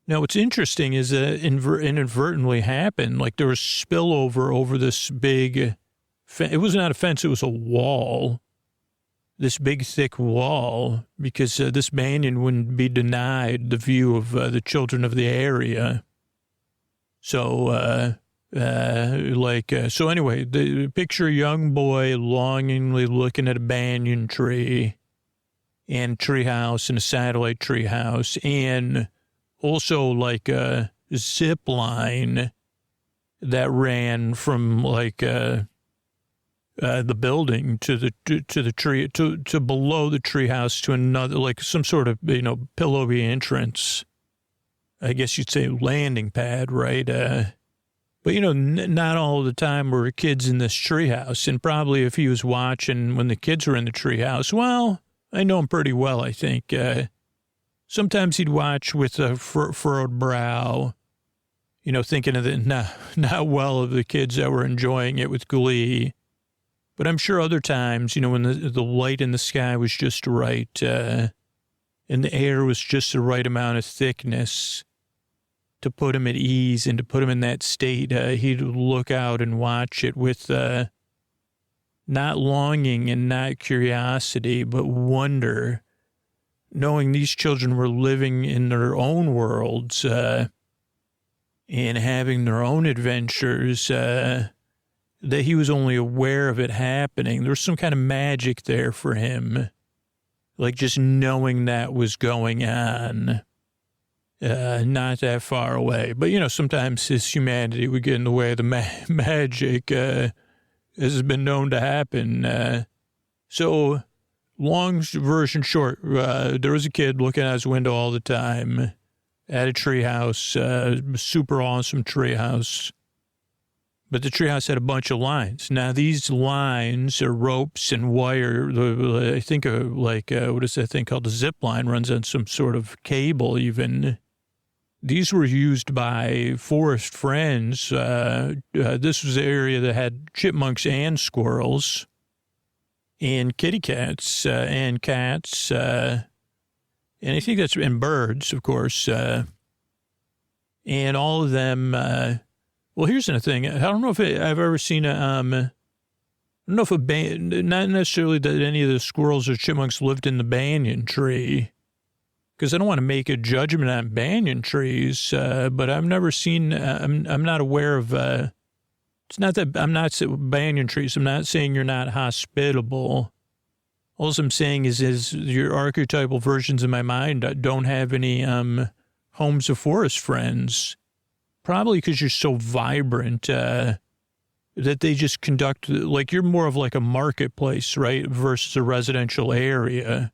Now, what's interesting is that it inadvertently happened. Like there was spillover over this big, it was not a fence, it was a wall. This big, thick wall, because this banyan wouldn't be denied the view of the children of the area. So, so anyway, picture a young boy longingly looking at a banyan tree and treehouse and a satellite treehouse, and also like a zip line that ran from like the building to the tree to below the treehouse to another, like some sort of pillowy entrance. I guess you'd say landing pad, right? But not all the time were kids in this treehouse, and probably if he was watching when the kids were in the treehouse, well, I know him pretty well. I think sometimes he'd watch with a furrowed brow, thinking of not well of the kids that were enjoying it with glee. But I'm sure other times, when the light in the sky was just right, and the air was just the right amount of thickness to put him at ease and to put him in that state, he'd look out and watch it with not longing and not curiosity, but wonder, knowing these children were living in their own worlds and having their own adventures, that he was only aware of it happening. There was some kind of magic there for him, like just knowing that was going on. Not that far away. But, sometimes his humanity would get in the way of the magic, as has been known to happen. So, long version short, there was a kid looking out his window all the time at a treehouse, super awesome treehouse. But the treehouse had a bunch of lines. Now, these lines are ropes and wire. I think what is that thing called? The zip line runs on some sort of cable even. These were used by forest friends. This was the area that had chipmunks and squirrels and kitty cats and cats. And I think and birds, of course. And all of them, well, here's the thing. I don't know if I've ever seen I don't know if not necessarily that any of the squirrels or chipmunks lived in the banyan tree, because I don't want to make a judgment on banyan trees, but I've never seen, I'm not aware of, it's not that I'm not banyan trees. I'm not saying you're not hospitable. All I'm saying is your archetypal versions in my mind don't have any homes of forest friends, probably because you're so vibrant that they just conduct, like you're more of like a marketplace, right, versus a residential area.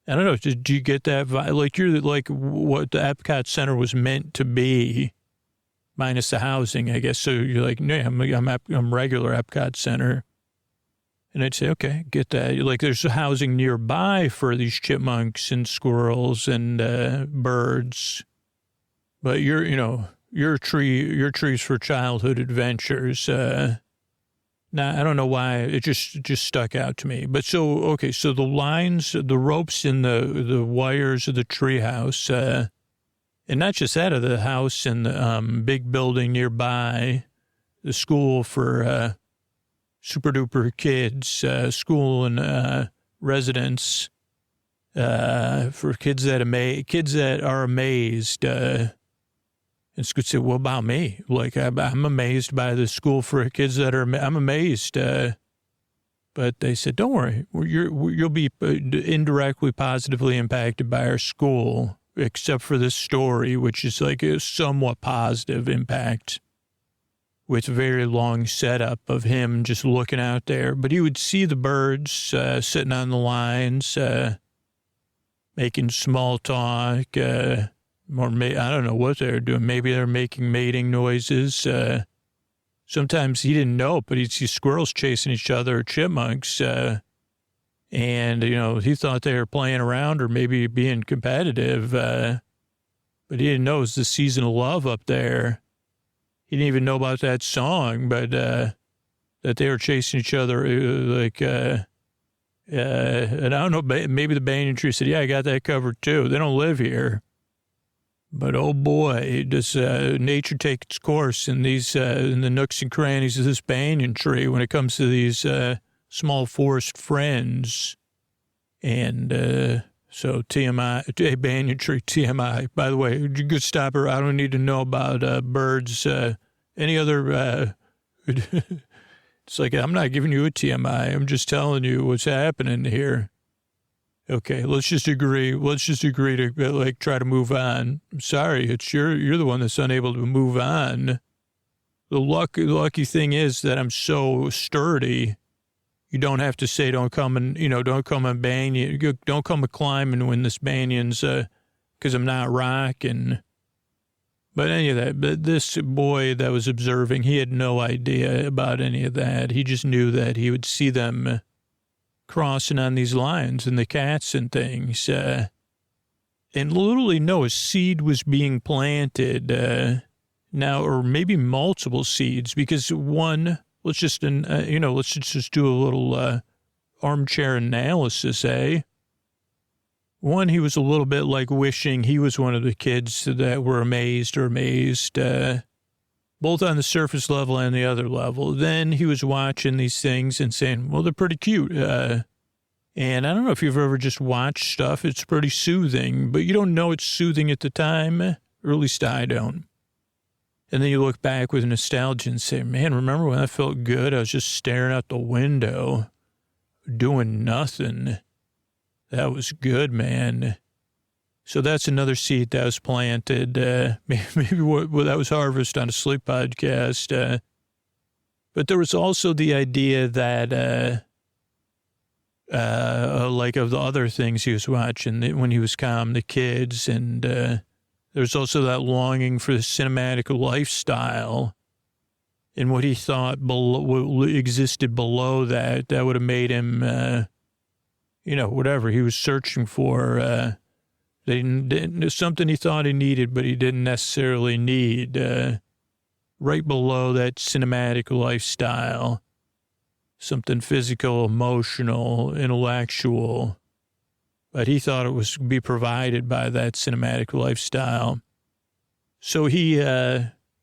I don't know. Do you get that vibe? Like you're like what the Epcot Center was meant to be, minus the housing, I guess. So you're like, no, I'm regular Epcot Center, and I'd say, okay, get that. Like there's housing nearby for these chipmunks and squirrels and birds, but your trees for childhood adventures. Now, I don't know why it just stuck out to me. But so the lines, the ropes and the wires of the treehouse, and not just that, of the house and the big building nearby, the school for super duper kids, school and residents for kids that are amazed. And Scoot said, "What about me? Like, I'm amazed by the school for kids that are, I'm amazed." But they said, "Don't worry, you'll be indirectly positively impacted by our school, except for this story, which is like a somewhat positive impact with a very long setup of him just looking out there. But he would see the birds sitting on the lines, making small talk, or I don't know what they're doing. Maybe they're making mating noises. Sometimes he didn't know, but he'd see squirrels chasing each other, or chipmunks. And, he thought they were playing around or maybe being competitive. But he didn't know it was the season of love up there. He didn't even know about that song, but that they were chasing each other and I don't know, maybe the banyan tree said, "Yeah, I got that covered too. They don't live here." But oh boy, does nature take its course in these in the nooks and crannies of this banyan tree when it comes to these small forest friends. And So TMI, hey, banyan tree, TMI. By the way, good stopper. I don't need to know about birds. Any other, it's like, I'm not giving you a TMI. I'm just telling you what's happening here. Okay, let's just agree. Let's just agree to like try to move on. I'm sorry, it's you're the one that's unable to move on. The lucky thing is that I'm so sturdy. You don't have to say, don't come and bang you. Don't come a climbing when this banyan's, because I'm not rocking. But any of that, but this boy that was observing, he had no idea about any of that. He just knew that he would see them crossing on these lines and the cats and things. And literally, no, a seed was being planted now, or maybe multiple seeds, because one, let's just do a little armchair analysis, eh? One, he was a little bit like wishing he was one of the kids that were amazed, both on the surface level and the other level. Then he was watching these things and saying, well, they're pretty cute. And I don't know if you've ever just watched stuff. It's pretty soothing, but you don't know it's soothing at the time, or at least I don't. And then you look back with nostalgia and say, man, remember when I felt good? I was just staring out the window, doing nothing. That was good, man. So that's another seed that was planted. Maybe that was harvest on a sleep podcast. But there was also the idea that, like of the other things he was watching when he was calm, the kids, and there's also that longing for the cinematic lifestyle and what he thought existed below that would have made him, whatever he was searching for. Something he thought he needed, but he didn't necessarily need. Right below that cinematic lifestyle, something physical, emotional, intellectual. But he thought it was be provided by that cinematic lifestyle. So he,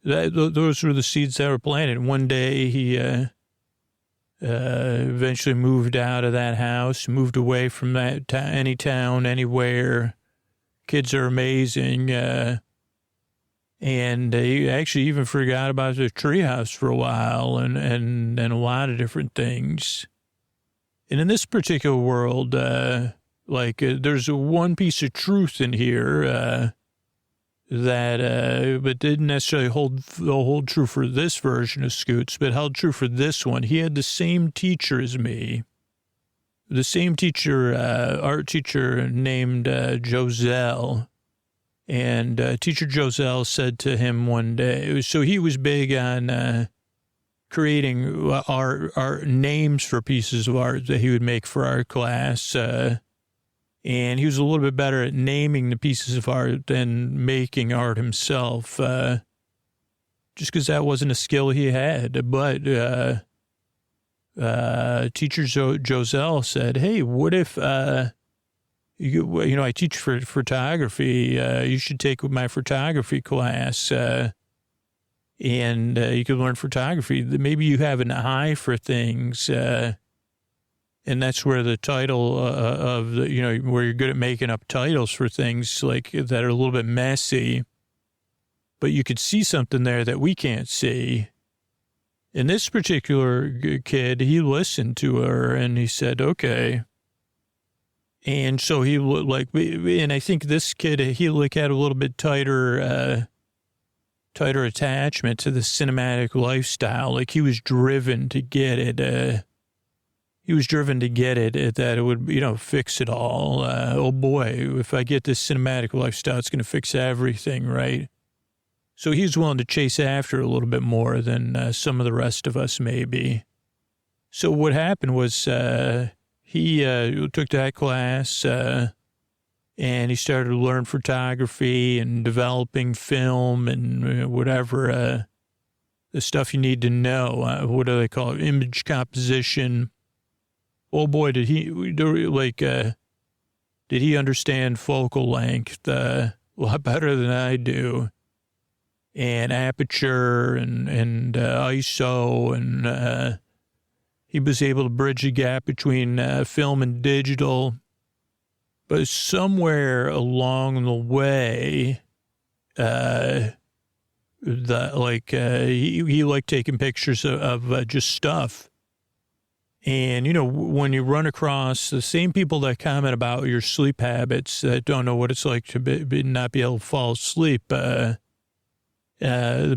those were the seeds that were planted. One day he eventually moved out of that house, moved away from that any town, anywhere. Kids are amazing. And he actually even forgot about the treehouse for a while and a lot of different things. And in this particular world, there's one piece of truth in here but didn't necessarily hold true for this version of Scoots, but held true for this one. He had the same teacher as me. The same teacher, art teacher named Joselle. And Teacher Joselle said to him one day, so he was big on creating art names for pieces of art that he would make for our class. And he was a little bit better at naming the pieces of art than making art himself, just because that wasn't a skill he had. But Teacher Joselle said, hey, what if, I teach for photography. You should take my photography class, and you could learn photography. Maybe you have an eye for things, and that's where the title where you're good at making up titles for things like that are a little bit messy, but you could see something there that we can't see. And this particular kid, he listened to her and he said, okay. And so he and I think this kid, he had a little bit tighter attachment to the cinematic lifestyle. Like he was driven to get it. That it would, fix it all. Oh boy, if I get this cinematic lifestyle, it's going to fix everything, right? So he was willing to chase after a little bit more than some of the rest of us, maybe. So what happened was he took that class and he started to learn photography and developing film and whatever, the stuff you need to know. What do they call it? Image composition. Oh boy, did he understand focal length a lot better than I do, and aperture and ISO, and he was able to bridge the gap between film and digital. But somewhere along the way, he liked taking pictures of just stuff. And, when you run across the same people that comment about your sleep habits that don't know what it's like to not be able to fall asleep, the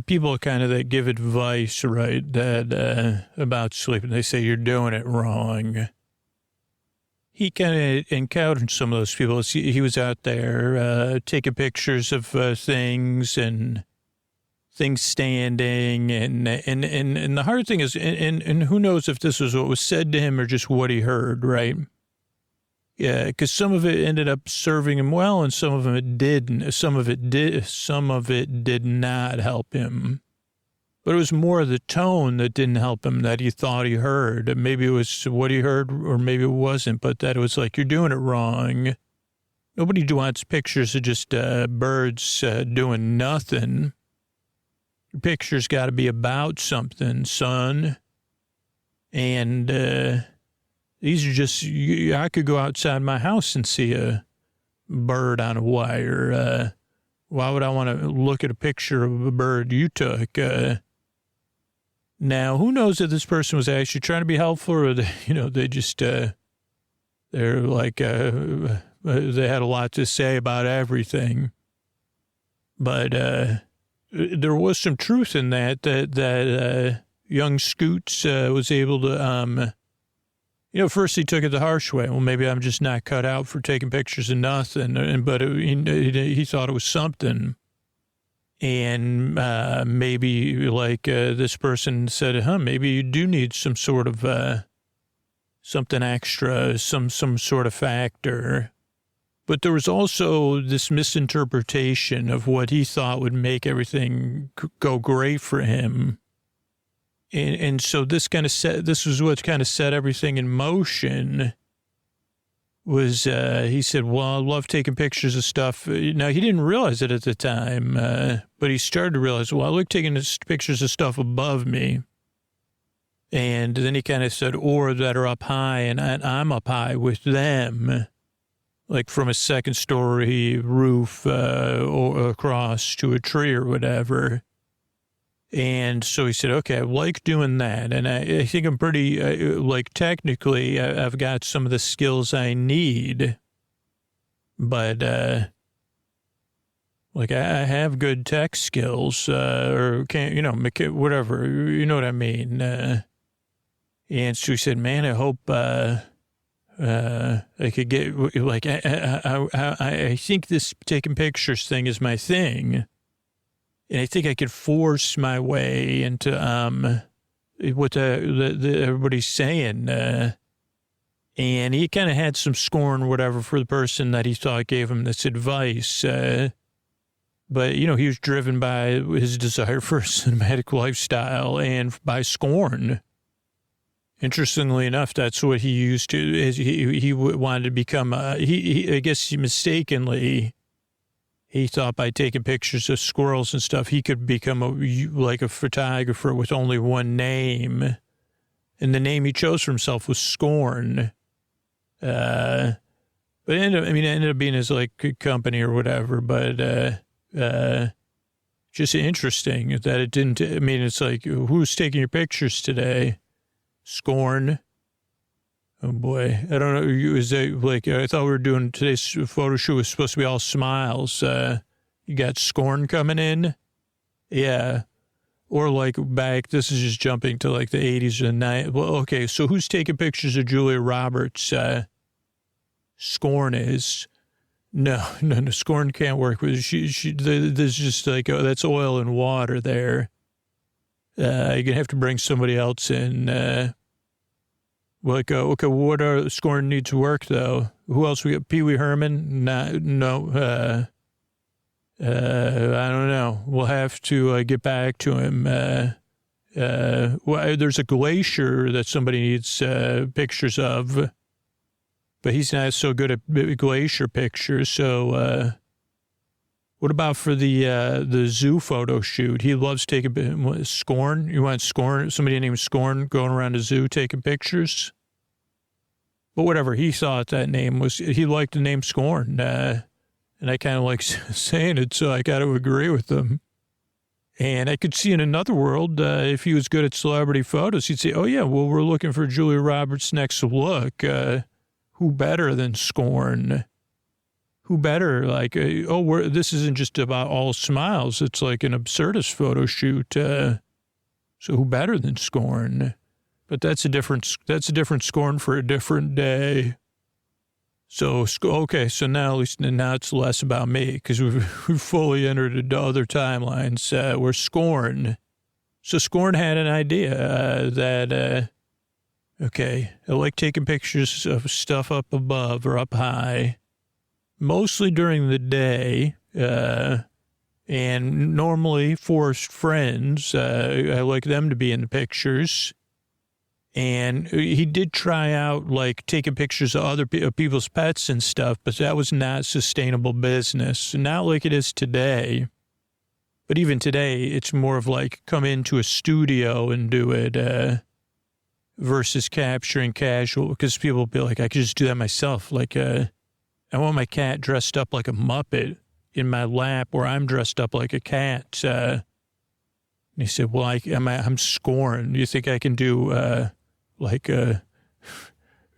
people kind of that give advice, right, that about sleep, and they say you're doing it wrong. He kind of encountered some of those people. He was out there taking pictures of things and things standing. And the hard thing is, and who knows if this was what was said to him or just what he heard, right? Yeah, because some of it ended up serving him well, and some of it didn't. Some of it did not help him. But it was more the tone that didn't help him that he thought he heard. Maybe it was what he heard, or maybe it wasn't, but that it was like, you're doing it wrong. Nobody wants pictures of just birds doing nothing. Your picture's got to be about something, son. And these are just, I could go outside my house and see a bird on a wire. Why would I want to look at a picture of a bird you took? Now, who knows if this person was actually trying to be helpful, or they just, they're like, they had a lot to say about everything. But there was some truth in that young Scoots was able to, first he took it the harsh way. Well, maybe I'm just not cut out for taking pictures of nothing, but he thought it was something. And maybe this person said, maybe you do need some sort of something extra, some sort of factor. But there was also this misinterpretation of what he thought would make everything go great for him. And so this was what kind of set everything in motion. Was he said, well, I love taking pictures of stuff. Now, he didn't realize it at the time, but he started to realize, well, I like taking pictures of stuff above me. And then he kind of said, or that are up high, and I'm up high with them, like from a second story roof or across to a tree or whatever. And so he said, okay, I like doing that. And I think I'm pretty, technically, I've got some of the skills I need. But, I have good tech skills, or can't, whatever, you know what I mean? And so he said, man, I hope I could get, I think this taking pictures thing is my thing. And I think I could force my way into what everybody's saying. And he kind of had some scorn or whatever for the person that he thought gave him this advice. But, he was driven by his desire for a cinematic lifestyle and by scorn. Interestingly enough, that's what he used to, he wanted to become, I guess he mistakenly, he thought by taking pictures of squirrels and stuff, he could become a photographer with only one name. And the name he chose for himself was Scorn. But it ended up being his company or whatever. But just interesting that it didn't, it's like, who's taking your pictures today? Scorn. Oh, boy. I don't know. Is that I thought we were doing today's photo shoot was supposed to be all smiles. You got Scorn coming in? Yeah. Or back, this is just jumping to the 80s and 90s. Well, okay. So who's taking pictures of Julia Roberts? Scorn is. No. Scorn can't work with there's just that's oil and water there. You're going to have to bring somebody else in. Okay, what are Scorn needs work, though? Who else we got? Pee Wee Herman? No. I don't know. We'll have to get back to him. There's a glacier that somebody needs pictures of, but he's not so good at glacier pictures. So what about for the zoo photo shoot? He loves taking Scorn. You want Scorn? Somebody named Scorn going around the zoo taking pictures? But whatever, he thought that name was, he liked the name Scorn. And I kind of like saying it, so I got to agree with him. And I could see in another world, if he was good at celebrity photos, he'd say, oh, yeah, well, we're looking for Julia Roberts' next look. Who better than Scorn? Who better? Like, this isn't just about all smiles. It's like an absurdist photo shoot. So who better than Scorn? But that's a different Scorn for a different day. So, okay, so now it's less about me because we've fully entered into other timelines. We're Scorn. So Scorn had an idea that, okay, I like taking pictures of stuff up above or up high, mostly during the day, and normally for friends. I like them to be in the pictures. And he did try out, like, taking pictures of other people's pets and stuff, but that was not sustainable business. Not like it is today. But even today, it's more of like come into a studio and do it versus capturing casual, because people will be like, I could just do that myself. Like, I want my cat dressed up like a Muppet in my lap, or I'm dressed up like a cat. And he said, well, I'm Scorn. You think I can do...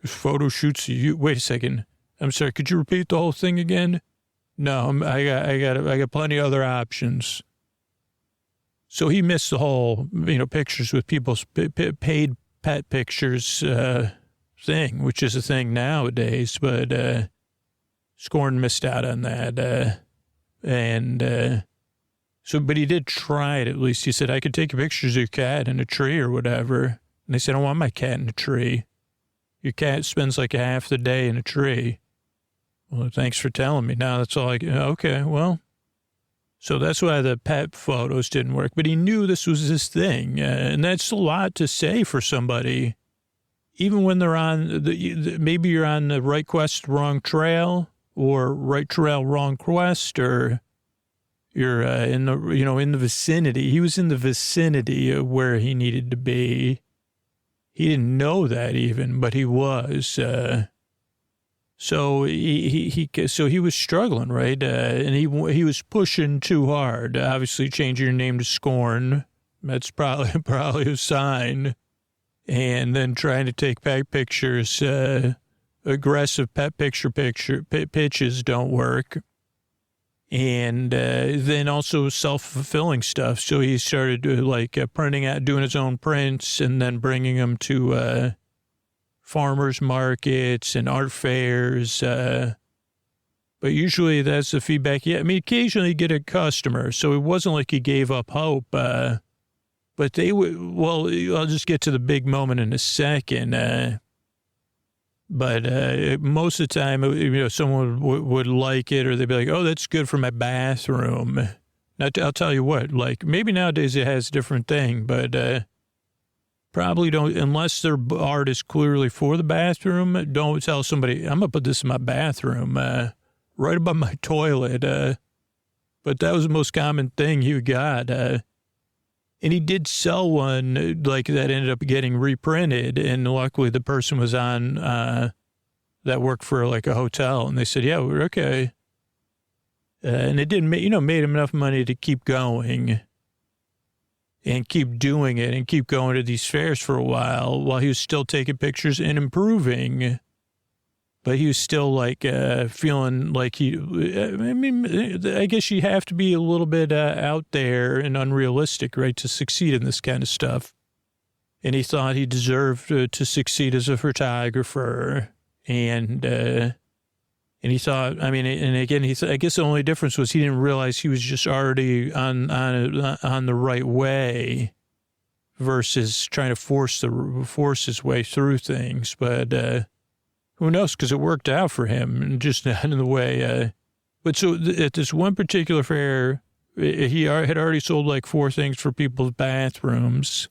photo shoots. Wait a second. I'm sorry. Could you repeat the whole thing again? No, I got plenty of other options. So he missed the whole, pictures with people's paid pet pictures thing, which is a thing nowadays. But Scorn missed out on that. But he did try it at least. He said, I could take pictures of your cat in a tree or whatever. And they said, I don't want my cat in a tree. Your cat spends like half the day in a tree. Well, thanks for telling me. Now that's all okay, well. So that's why the pet photos didn't work. But he knew this was his thing. And that's a lot to say for somebody. Even when they're on, maybe you're on the right quest, wrong trail, or right trail, wrong quest, or you're in the vicinity. He was in the vicinity of where he needed to be. He didn't know that even, but he was. So he was struggling, right? And he was pushing too hard. Obviously, changing your name to Scorn, that's probably a sign. And then trying to take back pictures, aggressive pet pitches don't work. And then also self-fulfilling stuff. So he started printing out, doing his own prints, and then bringing them to farmers markets and art fairs. But usually that's the feedback. Yeah, I mean, occasionally you get a customer. So it wasn't like he gave up hope. But they would, well, I'll just get to the big moment in a second. But most of the time, someone would like it, or they'd be like, oh, that's good for my bathroom. Now, I'll tell you what, maybe nowadays it has a different thing, but probably don't, unless their art is clearly for the bathroom, don't tell somebody, I'm going to put this in my bathroom, right above my toilet. But that was the most common thing you got. And he did sell one, that ended up getting reprinted. And luckily the person was on, that worked for a hotel. And they said, yeah, we're okay. And it didn't, made him enough money to keep going and keep doing it and keep going to these fairs for a while he was still taking pictures and improving. But he was still feeling like I guess you have to be a little bit out there and unrealistic, right, to succeed in this kind of stuff. And he thought he deserved to succeed as a photographer. And he thought, and again, I guess the only difference was he didn't realize he was just already on the right way versus trying to force his way through things. But, who knows? Because it worked out for him, and just not in the way. But so at this one particular fair, he had already sold 4 things for people's bathrooms.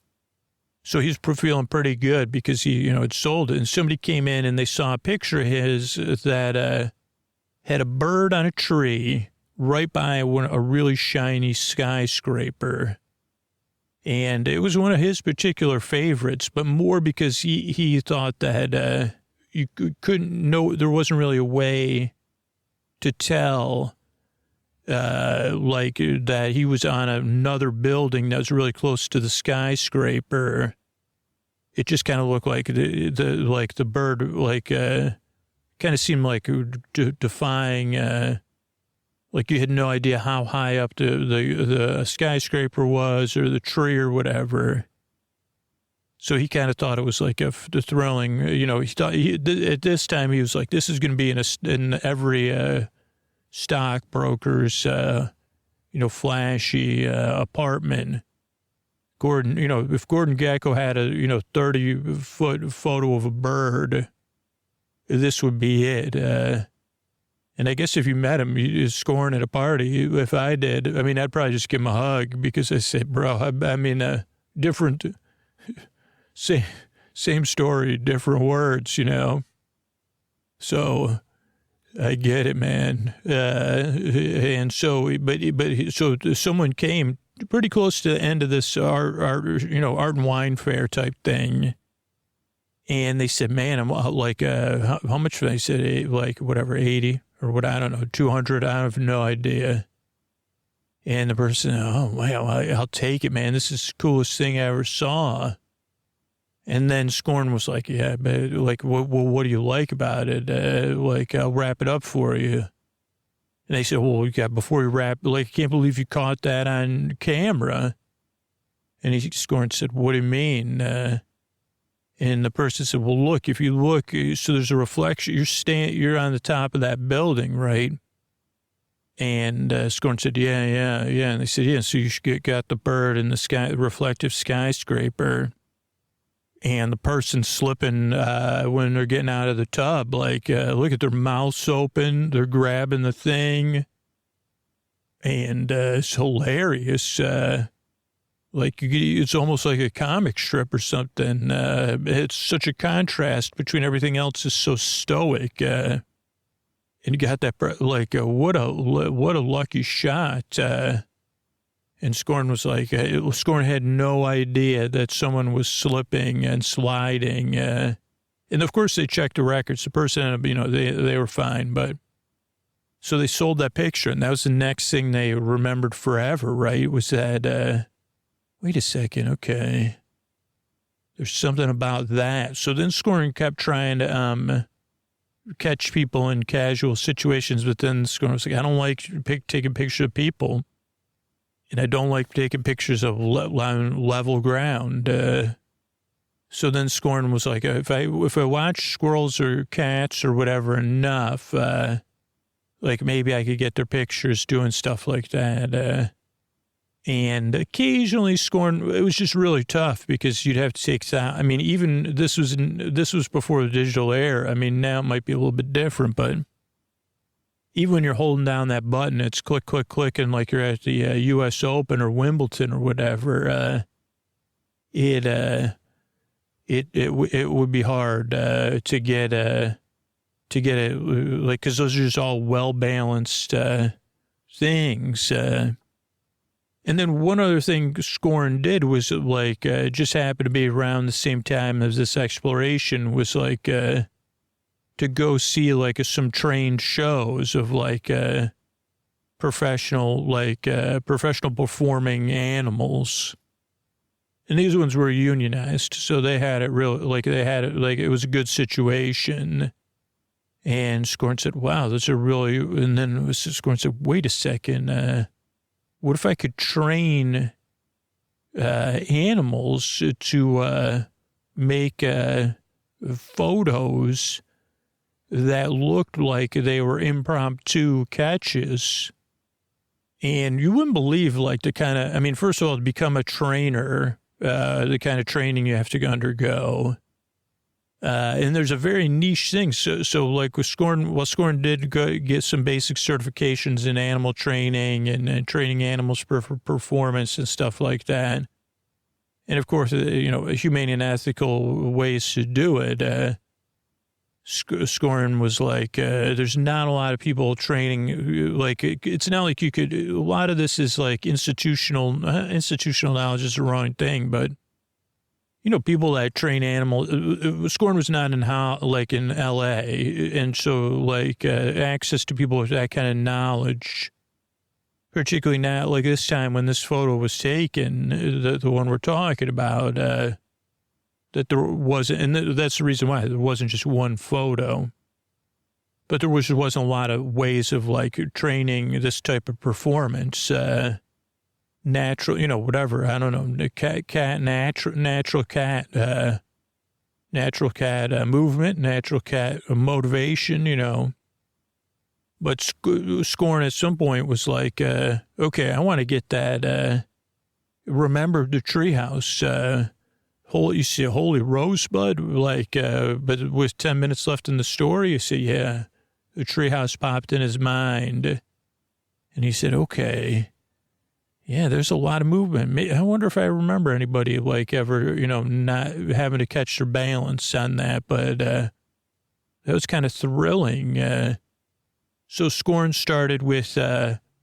So he's feeling pretty good because he, had sold it. And somebody came in and they saw a picture of his that had a bird on a tree right by a really shiny skyscraper. And it was one of his particular favorites, but more because he thought that you couldn't know, there wasn't really a way to tell, like that he was on another building that was really close to the skyscraper. It just kind of looked like the bird, like, kind of seemed like defying, like you had no idea how high up the skyscraper was or the tree or whatever. So he kind of thought it was like the thrilling, he thought at this time he was like, this is going to be in every stockbroker's, flashy apartment. Gordon, if Gordon Gekko had a, 30-foot photo of a bird, this would be it. And I guess if you met him, you scoring at a party, if I did, I mean, I'd probably just give him a hug because I say, bro, I mean, different, same story, different words, So I get it, man. And so, so someone came pretty close to the end of this art and wine fair type thing. And they said, man, I'm like, how much? They said, like, whatever, 80 or what, I don't know, 200. I have no idea. And the person, oh, well, I'll take it, man. This is the coolest thing I ever saw. And then Scorn was like, yeah, but like, what do you like about it? Like, I'll wrap it up for you. And they said, well, before you wrap, like, I can't believe you caught that on camera. And Scorn said, what do you mean? And the person said, well, look, if you look, so there's a reflection, you're on the top of that building, right? And Scorn said, yeah. And they said, yeah, so you got the bird in the sky, reflective skyscraper. And the person slipping when they're getting out of the tub, like, look at their mouths open, they're grabbing the thing. And it's hilarious. Like, it's almost like a comic strip or something. It's such a contrast between everything else is so stoic. And you got that, like, what a lucky shot. And Scorn was like, Scorn had no idea that someone was slipping and sliding. And of course they checked the records. The person ended up, they were fine. But so they sold that picture, and that was the next thing they remembered forever, right? Was that, wait a second, okay. There's something about that. So then Scorn kept trying to catch people in casual situations, but then Scorn was like, I don't like taking pictures of people. And I don't like taking pictures of level ground. So then Scorn was like, if I watch squirrels or cats or whatever enough, like maybe I could get their pictures doing stuff like that. And occasionally Scorn, it was just really tough because you'd have to take that. I mean, even this was before the digital era. I mean, now it might be a little bit different, but even when you're holding down that button, it's click, click, clicking like you're at the U.S. Open or Wimbledon or whatever. It would be hard to get it, like, because those are just all well balanced things. And then one other thing Scorn did was like just happened to be around the same time as this exploration was like. To go see like some trained shows of like professional performing animals. And these ones were unionized. So they had it it was a good situation. And Scorn said, wow, those are really, and then Scorn said, wait a second. What if I could train animals to make photos that looked like they were impromptu catches. And you wouldn't believe like the kind of, I mean, first of all, to become a trainer, the kind of training you have to undergo. And there's a very niche thing. So like with Scorn, Scorn did get some basic certifications in animal training and training animals for performance and stuff like that. And of course, humane and ethical ways to do it. Scorn was like, there's not a lot of people training. Like, it's not like you could, a lot of this is like institutional knowledge is the wrong thing, but people that train animals. Scorn was not in in L.A., and so access to people with that kind of knowledge, particularly now, like this time when this photo was taken, the one we're talking about, that there wasn't, and that's the reason why there wasn't just one photo, but there wasn't a lot of ways of training this type of performance. Natural, whatever. I don't know. Natural cat movement, natural cat motivation, But Scorn at some point was like, okay, I want to get that. Remember the treehouse? You see a holy rosebud, but with 10 minutes left in the story, you see, yeah, the treehouse popped in his mind, and he said, okay. Yeah, there's a lot of movement. I wonder if I remember anybody ever, not having to catch their balance on that. But that was kind of thrilling. So Scorn started with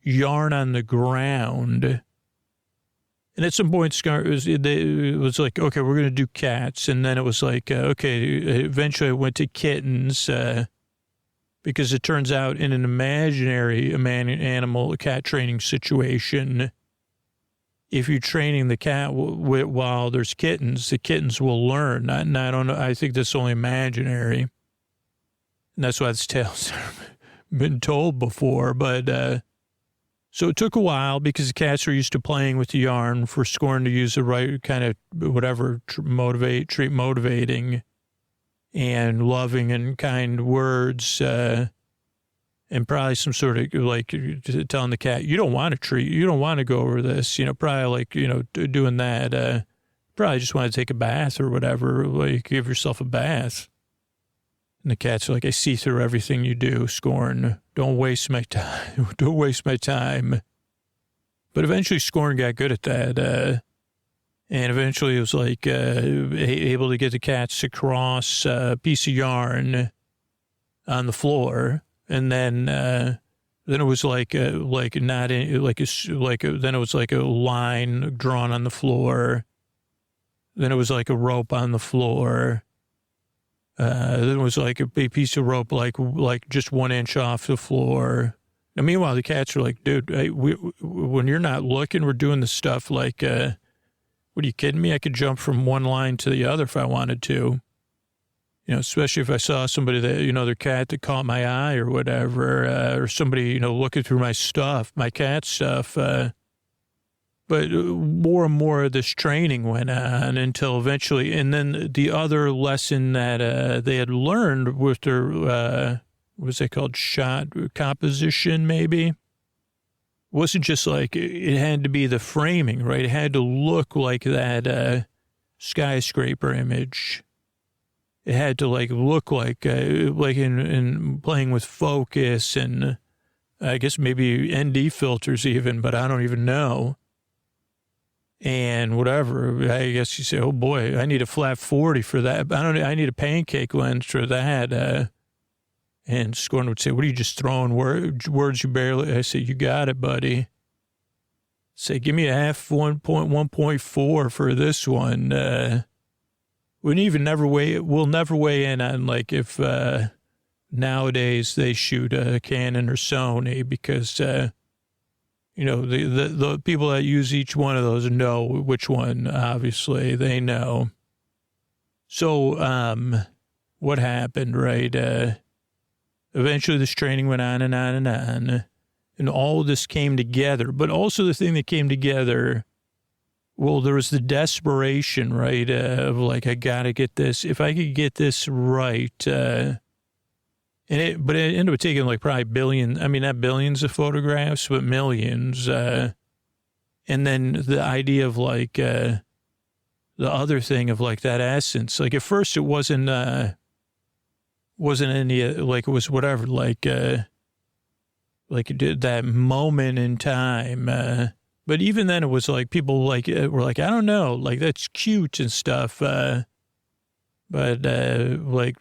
yarn on the ground. And at some point, it was like, okay, we're going to do cats. And then it was like, okay, eventually it went to kittens. Because it turns out in an imaginary animal cat training situation, if you're training the cat while there's kittens, the kittens will learn. And I don't know. I think that's only imaginary. And that's why this tale's been told before. But so it took a while because the cats were used to playing with the yarn for Scorn to use the right kind of whatever, motivating and loving and kind words. And probably some sort of telling the cat, you don't want to treat, you don't want to go over this, probably doing that. Probably just want to take a bath or whatever, give yourself a bath. And the cat's like, I see through everything you do, Scorn. Don't waste my time. Don't waste my time. But eventually Scorn got good at that. And eventually it was able to get the cats to cross a piece of yarn on the floor. And then it was then it was like a line drawn on the floor. Then it was like a rope on the floor. Then it was like a big piece of rope, like just 1 inch off the floor. And meanwhile, the cats are like, dude, when you're not looking, we're doing this stuff what are you kidding me? I could jump from one line to the other if I wanted to. Especially if I saw somebody that, their cat that caught my eye or whatever, or somebody, looking through my stuff, my cat stuff. But more and more of this training went on until eventually, and then the other lesson that they had learned with their, what was it called, shot composition maybe? Wasn't just it had to be the framing, right? It had to look like that skyscraper image. It had to look like in playing with focus and I guess maybe ND filters even, but I don't even know. And whatever, I guess you say, oh boy, I need a flat 40 for that. I need a pancake lens for that. And Scorn would say, what are you just throwing words you barely, I say, you got it, buddy. Say, give me a half 1.4 for this one. We'll never weigh in on if nowadays they shoot a Canon or Sony because, the people that use each one of those know which one, obviously, they know. So what happened, right? Eventually this training went on and on and on, and all of this came together. But also the thing that came together, well, there was the desperation, right, of I got to get this. If I could get this right, but it ended up taking probably billions, not billions of photographs, but millions. And then the idea of the other thing of that essence, at first it wasn't any, it was whatever, it did that moment in time, but even then, it was people were I don't know, that's cute and stuff. But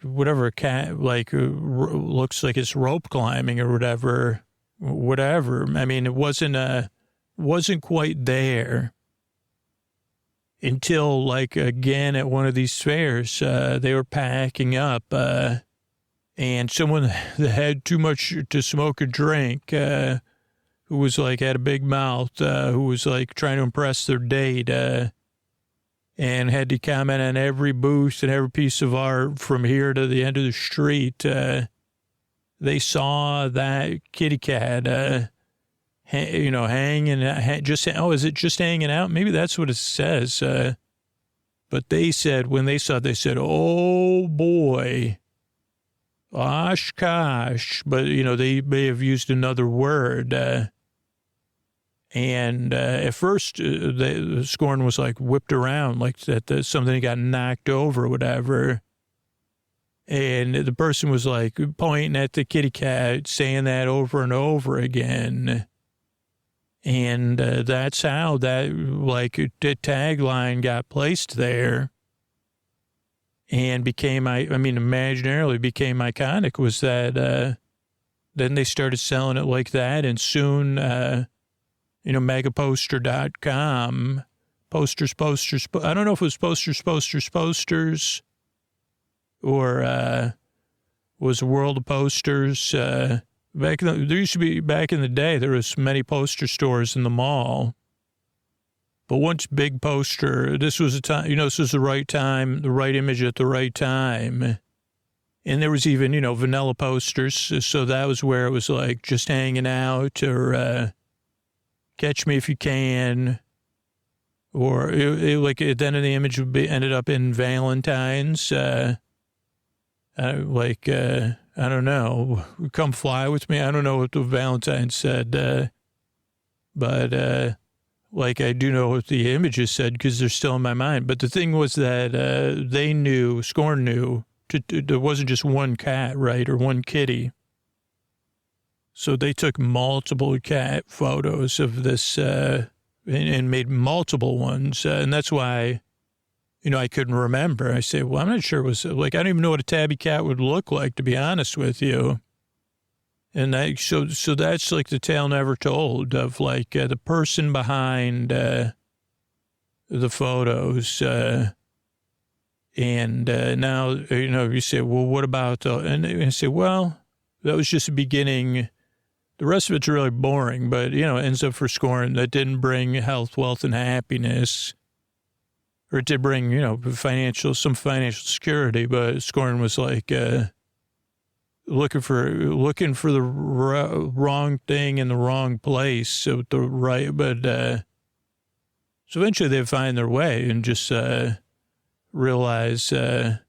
whatever a cat looks like it's rope climbing or whatever. It wasn't quite there. until, like, again, at one of these fairs, they were packing up, and someone that had too much to smoke or drink, who was, like, had a big mouth, who was, like, trying to impress their date, and had to comment on every booth and every piece of art from here to the end of the street. They saw that kitty cat, hanging, is it just hanging out? Maybe that's what it says. But they said, when they saw it, they said, oh boy, oshkosh. But, they may have used another word. And at first, the Scorn was like whipped around, like that something got knocked over or whatever. And the person was like pointing at the kitty cat, saying that over and over again. And that's how that, like, the tagline got placed there and became, imaginarily became iconic, was that then they started selling it like that. And soon, megaposter.com, posters, I don't know if it was posters, or was World of Posters. There used to be, back in the day, there was many poster stores in the mall. But once big poster, this was a time, this was the right time, the right image at the right time. And there was even, vanilla posters. So that was where it was like just hanging out, or Catch Me If You Can. Or then the image would be ended up in Valentine's. I don't know. Come fly with me. I don't know what the Valentine said. But I do know what the images said because they're still in my mind. But the thing was that they knew, Scorn knew, there wasn't just one cat, right, or one kitty. So they took multiple cat photos of this and made multiple ones. And that's why, I couldn't remember. I say, well, I'm not sure it was, I don't even know what a tabby cat would look like, to be honest with you. And so that's like the tale never told of the person behind the photos. And now, you say, well, what about, and I say, well, that was just the beginning. The rest of it's really boring, but, ends up for Scorn. That didn't bring health, wealth, and happiness. Or it did bring, some financial security, but Scorn was like looking for the wrong thing in the wrong place. So so eventually they find their way and just realize, I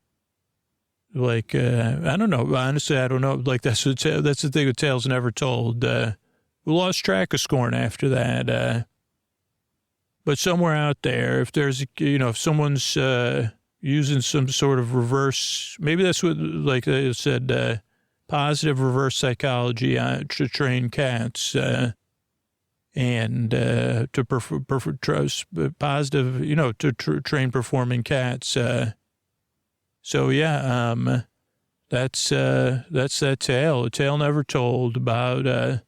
don't know. Honestly, I don't know. That's the thing with Tales Never Told. We lost track of Scorn after that. But somewhere out there, if there's, if someone's using some sort of reverse, maybe that's what, like they said, positive reverse psychology to train cats and to positive, to train performing cats. So, yeah, that's that tale, a tale never told about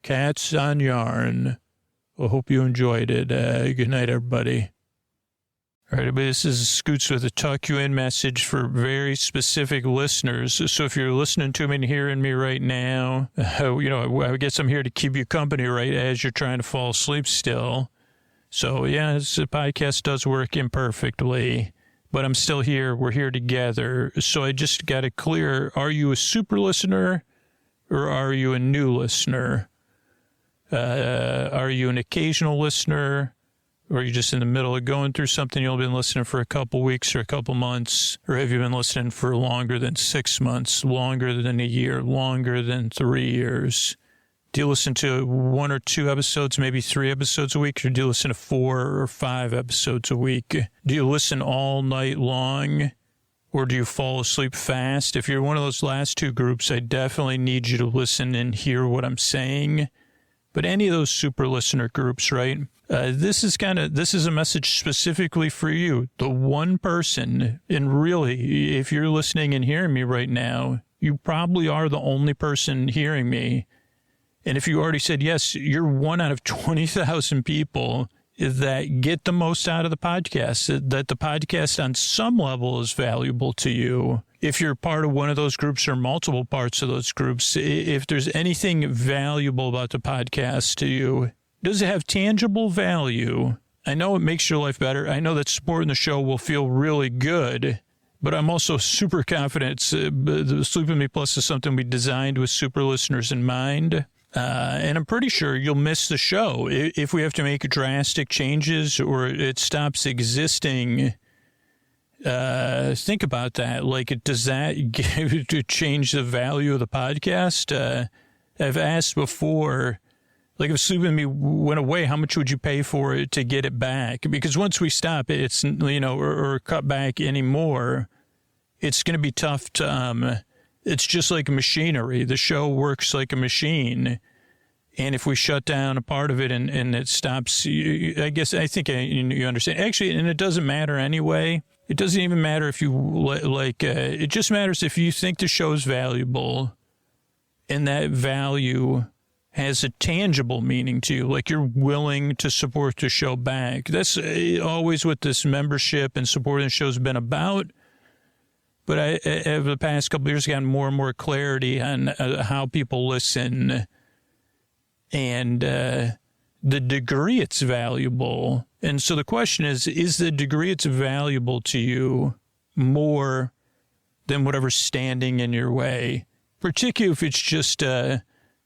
cats on yarn. I hope you enjoyed it. Good night, everybody. All right, this is Scoots with a tuck you in message for very specific listeners. So if you're listening to me and hearing me right now, I guess I'm here to keep you company, right, as you're trying to fall asleep still. So, yeah, this podcast does work imperfectly, but I'm still here. We're here together. So I just got to clear, are you a super listener or are you a new listener? Are you an occasional listener, or are you just in the middle of going through something? You've been listening for a couple weeks or a couple months, or have you been listening for longer than 6 months, longer than a year, longer than 3 years? Do you listen to 1 or 2 episodes, maybe 3 episodes a week, or do you listen to 4 or 5 episodes a week? Do you listen all night long, or do you fall asleep fast? If you're one of those last 2 groups, I definitely need you to listen and hear what I'm saying. But any of those super listener groups, right? This is a message specifically for you, the one person. And really, if you're listening and hearing me right now, you probably are the only person hearing me. And if you already said yes, you're 1 out of 20,000 people that get the most out of the podcast, that the podcast on some level is valuable to you. If you're part of one of those groups or multiple parts of those groups, if there's anything valuable about the podcast to you, does it have tangible value? I know it makes your life better. I know that supporting the show will feel really good, but I'm also super confident the Sleep With Me Plus is something we designed with super listeners in mind. And I'm pretty sure you'll miss the show if we have to make drastic changes or it stops existing. Think about that. Like, does that change the value of the podcast? I've asked before, like, if Sleep With Me went away, how much would you pay for it to get it back? Because once we stop it, it's, or cut back anymore, it's going to be tough to, it's just like machinery. The show works like a machine. And if we shut down a part of it and it stops, I think you understand. Actually, and it doesn't matter anyway. It doesn't even matter if you it just matters if you think the show's valuable and that value has a tangible meaning to you, like you're willing to support the show back. That's always what this membership and supporting the show's been about. But I, over the past couple of years, gotten more and more clarity on how people listen and the degree it's valuable. And so the question is the degree it's valuable to you more than whatever's standing in your way, particularly if it's just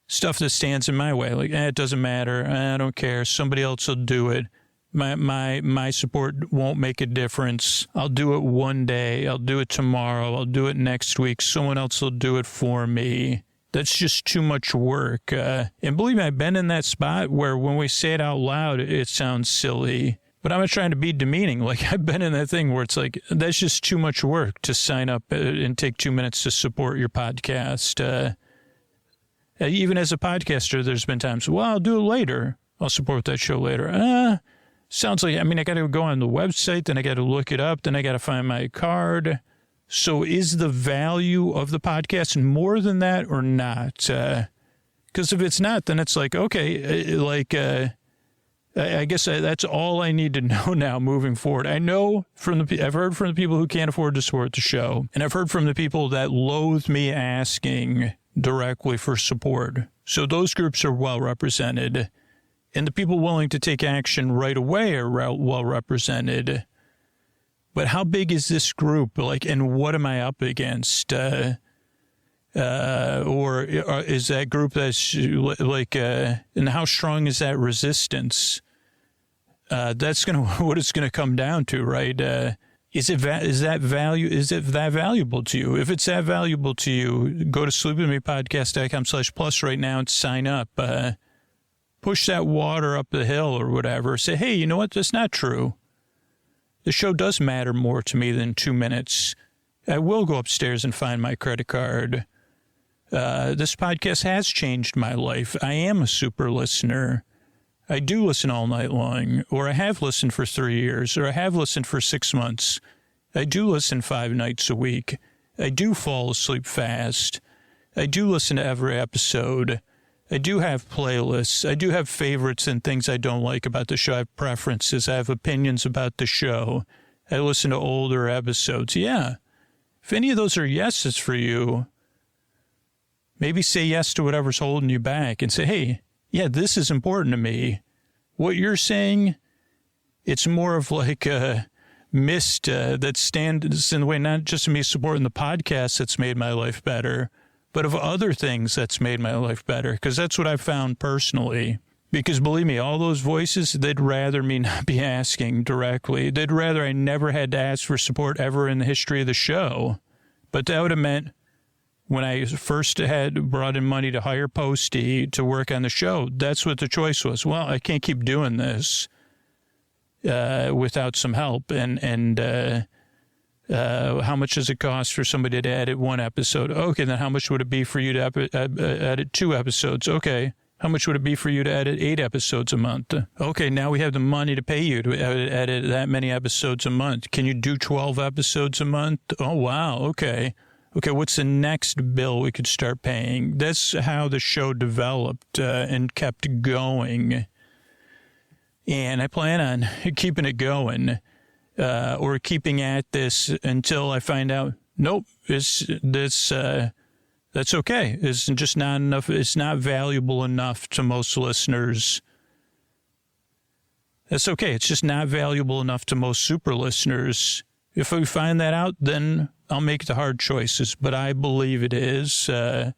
stuff that stands in my way. Like, it doesn't matter. I don't care. Somebody else will do it. My support won't make a difference. I'll do it one day. I'll do it tomorrow. I'll do it next week. Someone else will do it for me. That's just too much work. And believe me, I've been in that spot where when we say it out loud, it sounds silly. But I'm not trying to be demeaning. Like, I've been in that thing where it's like, that's just too much work to sign up and take 2 minutes to support your podcast. Even as a podcaster, there's been times, well, I'll do it later. I'll support that show later. Sounds like, I got to go on the website, then I got to look it up, then I got to find my card. So is the value of the podcast more than that or not? Because if it's not, then it's like, okay, I guess that's all I need to know now moving forward. I know I've heard from the people who can't afford to support the show, and I've heard from the people that loathe me asking directly for support. So those groups are well represented. And the people willing to take action right away are well represented. But how big is this group? Like, and what am I up against? Or is that group that's like, and how strong is that resistance? That's what it's gonna come down to, right? Is that valuable to you? If it's that valuable to you, go to sleepwithmepodcast.com/plus right now and sign up. Push that water up the hill or whatever. Say, hey, you know what? That's not true. The show does matter more to me than 2 minutes. I will go upstairs and find my credit card. This podcast has changed my life. I am a super listener. I do listen all night long, or I have listened for 3 years, or I have listened for 6 months. I do listen 5 nights a week. I do fall asleep fast. I do listen to every episode. I do have playlists. I do have favorites and things I don't like about the show. I have preferences. I have opinions about the show. I listen to older episodes. Yeah. If any of those are yeses for you, maybe say yes to whatever's holding you back and say, hey, yeah, this is important to me. What you're saying, it's more of like a mist that stands in the way, not just of me supporting the podcast that's made my life better, but of other things that's made my life better, because that's what I've found personally. Because believe me, all those voices, they'd rather me not be asking directly. They'd rather I never had to ask for support ever in the history of the show. But that would have meant when I first had brought in money to hire Posty to work on the show, that's what the choice was. Well, I can't keep doing this without some help. And how much does it cost for somebody to edit one episode? Okay, then how much would it be for you to edit 2 episodes? Okay. How much would it be for you to edit 8 episodes a month? Okay, now we have the money to pay you to edit that many episodes a month. Can you do 12 episodes a month? Oh, wow. Okay. Okay, what's the next bill we could start paying? That's how the show developed and kept going. And I plan on keeping it going or keeping at this until I find out, nope, that's okay. It's just not enough. It's not valuable enough to most listeners. That's okay. It's just not valuable enough to most super listeners. If we find that out, then I'll make the hard choices. But I believe it is. And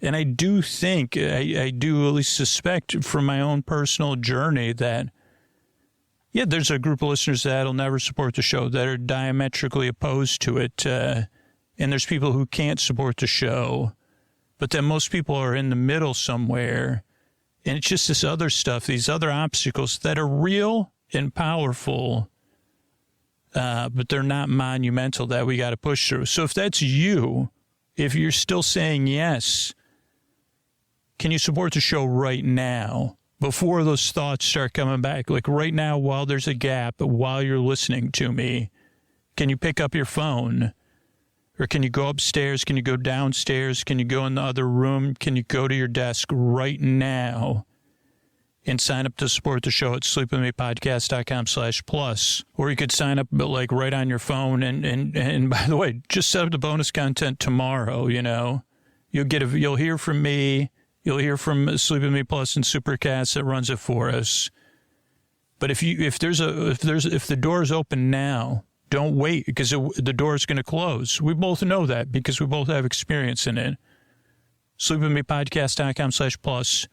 I do think, I do at least suspect from my own personal journey that, yeah, there's a group of listeners that'll never support the show, that are diametrically opposed to it. And there's people who can't support the show. But then most people are in the middle somewhere. And it's just this other stuff, these other obstacles that are real and powerful, but they're not monumental that we got to push through. So if that's you, if you're still saying yes, can you support the show right now before those thoughts start coming back? Like right now, while there's a gap, while you're listening to me, can you pick up your phone? Or can you go upstairs? Can you go downstairs? Can you go in the other room? Can you go to your desk right now and sign up to support the show at sleepwithmepodcast.com/plus? Or you could sign up like right on your phone. And by the way, just set up the bonus content tomorrow, you know. You'll hear from me. You'll hear from Sleep With Me Plus and Supercast that runs it for us. But if the door is open now, don't wait, because the door is going to close. We both know that because we both have experience in it. Sleepwithmepodcast.com/plus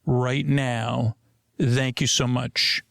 right now. Thank you so much.